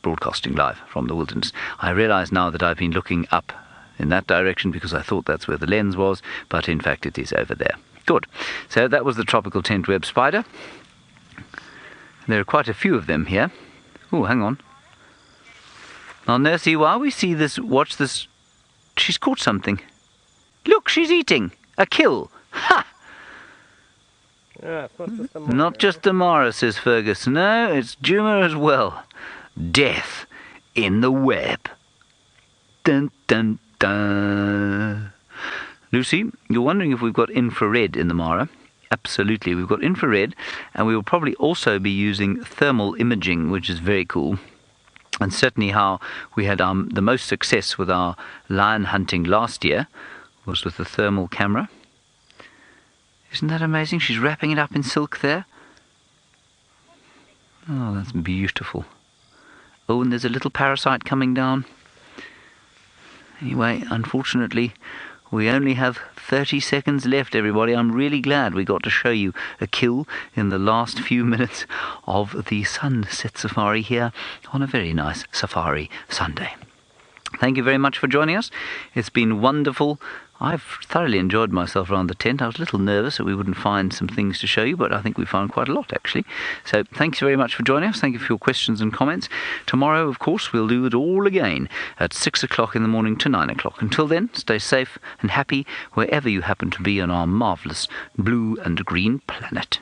broadcasting live from the wilderness. I realise now that I've been looking up in that direction because I thought that's where the lens was, but in fact it is over there. Good. So that was the tropical tent web spider. There are quite a few of them here. Oh, hang on. Now, Nursey, while we see this, watch this. She's caught something. Look, she's eating. A kill. Ha! Yeah, it's not just the Mara. Not just the Mara, says Fergus. No, it's Djuma as well. Death in the web. Dun, dun, dun. Lucy, you're wondering if we've got infrared in the Mara. Absolutely, we've got infrared, and we will probably also be using thermal imaging, which is very cool. And certainly how we had the most success with our lion hunting last year was with the thermal camera. Isn't that amazing? She's wrapping it up in silk there. Oh, that's beautiful. Oh, and there's a little parasite coming down. Anyway, unfortunately, we only have 30 seconds left, everybody. I'm really glad we got to show you a kill in the last few minutes of the sunset safari here on a very nice safari Sunday. Thank you very much for joining us. It's been wonderful. I've thoroughly enjoyed myself around the tent. I was a little nervous that we wouldn't find some things to show you, but I think we found quite a lot, actually. So thanks very much for joining us. Thank you for your questions and comments. Tomorrow, of course, we'll do it all again at 6 o'clock in the morning to 9 o'clock. Until then, stay safe and happy wherever you happen to be on our marvellous blue and green planet.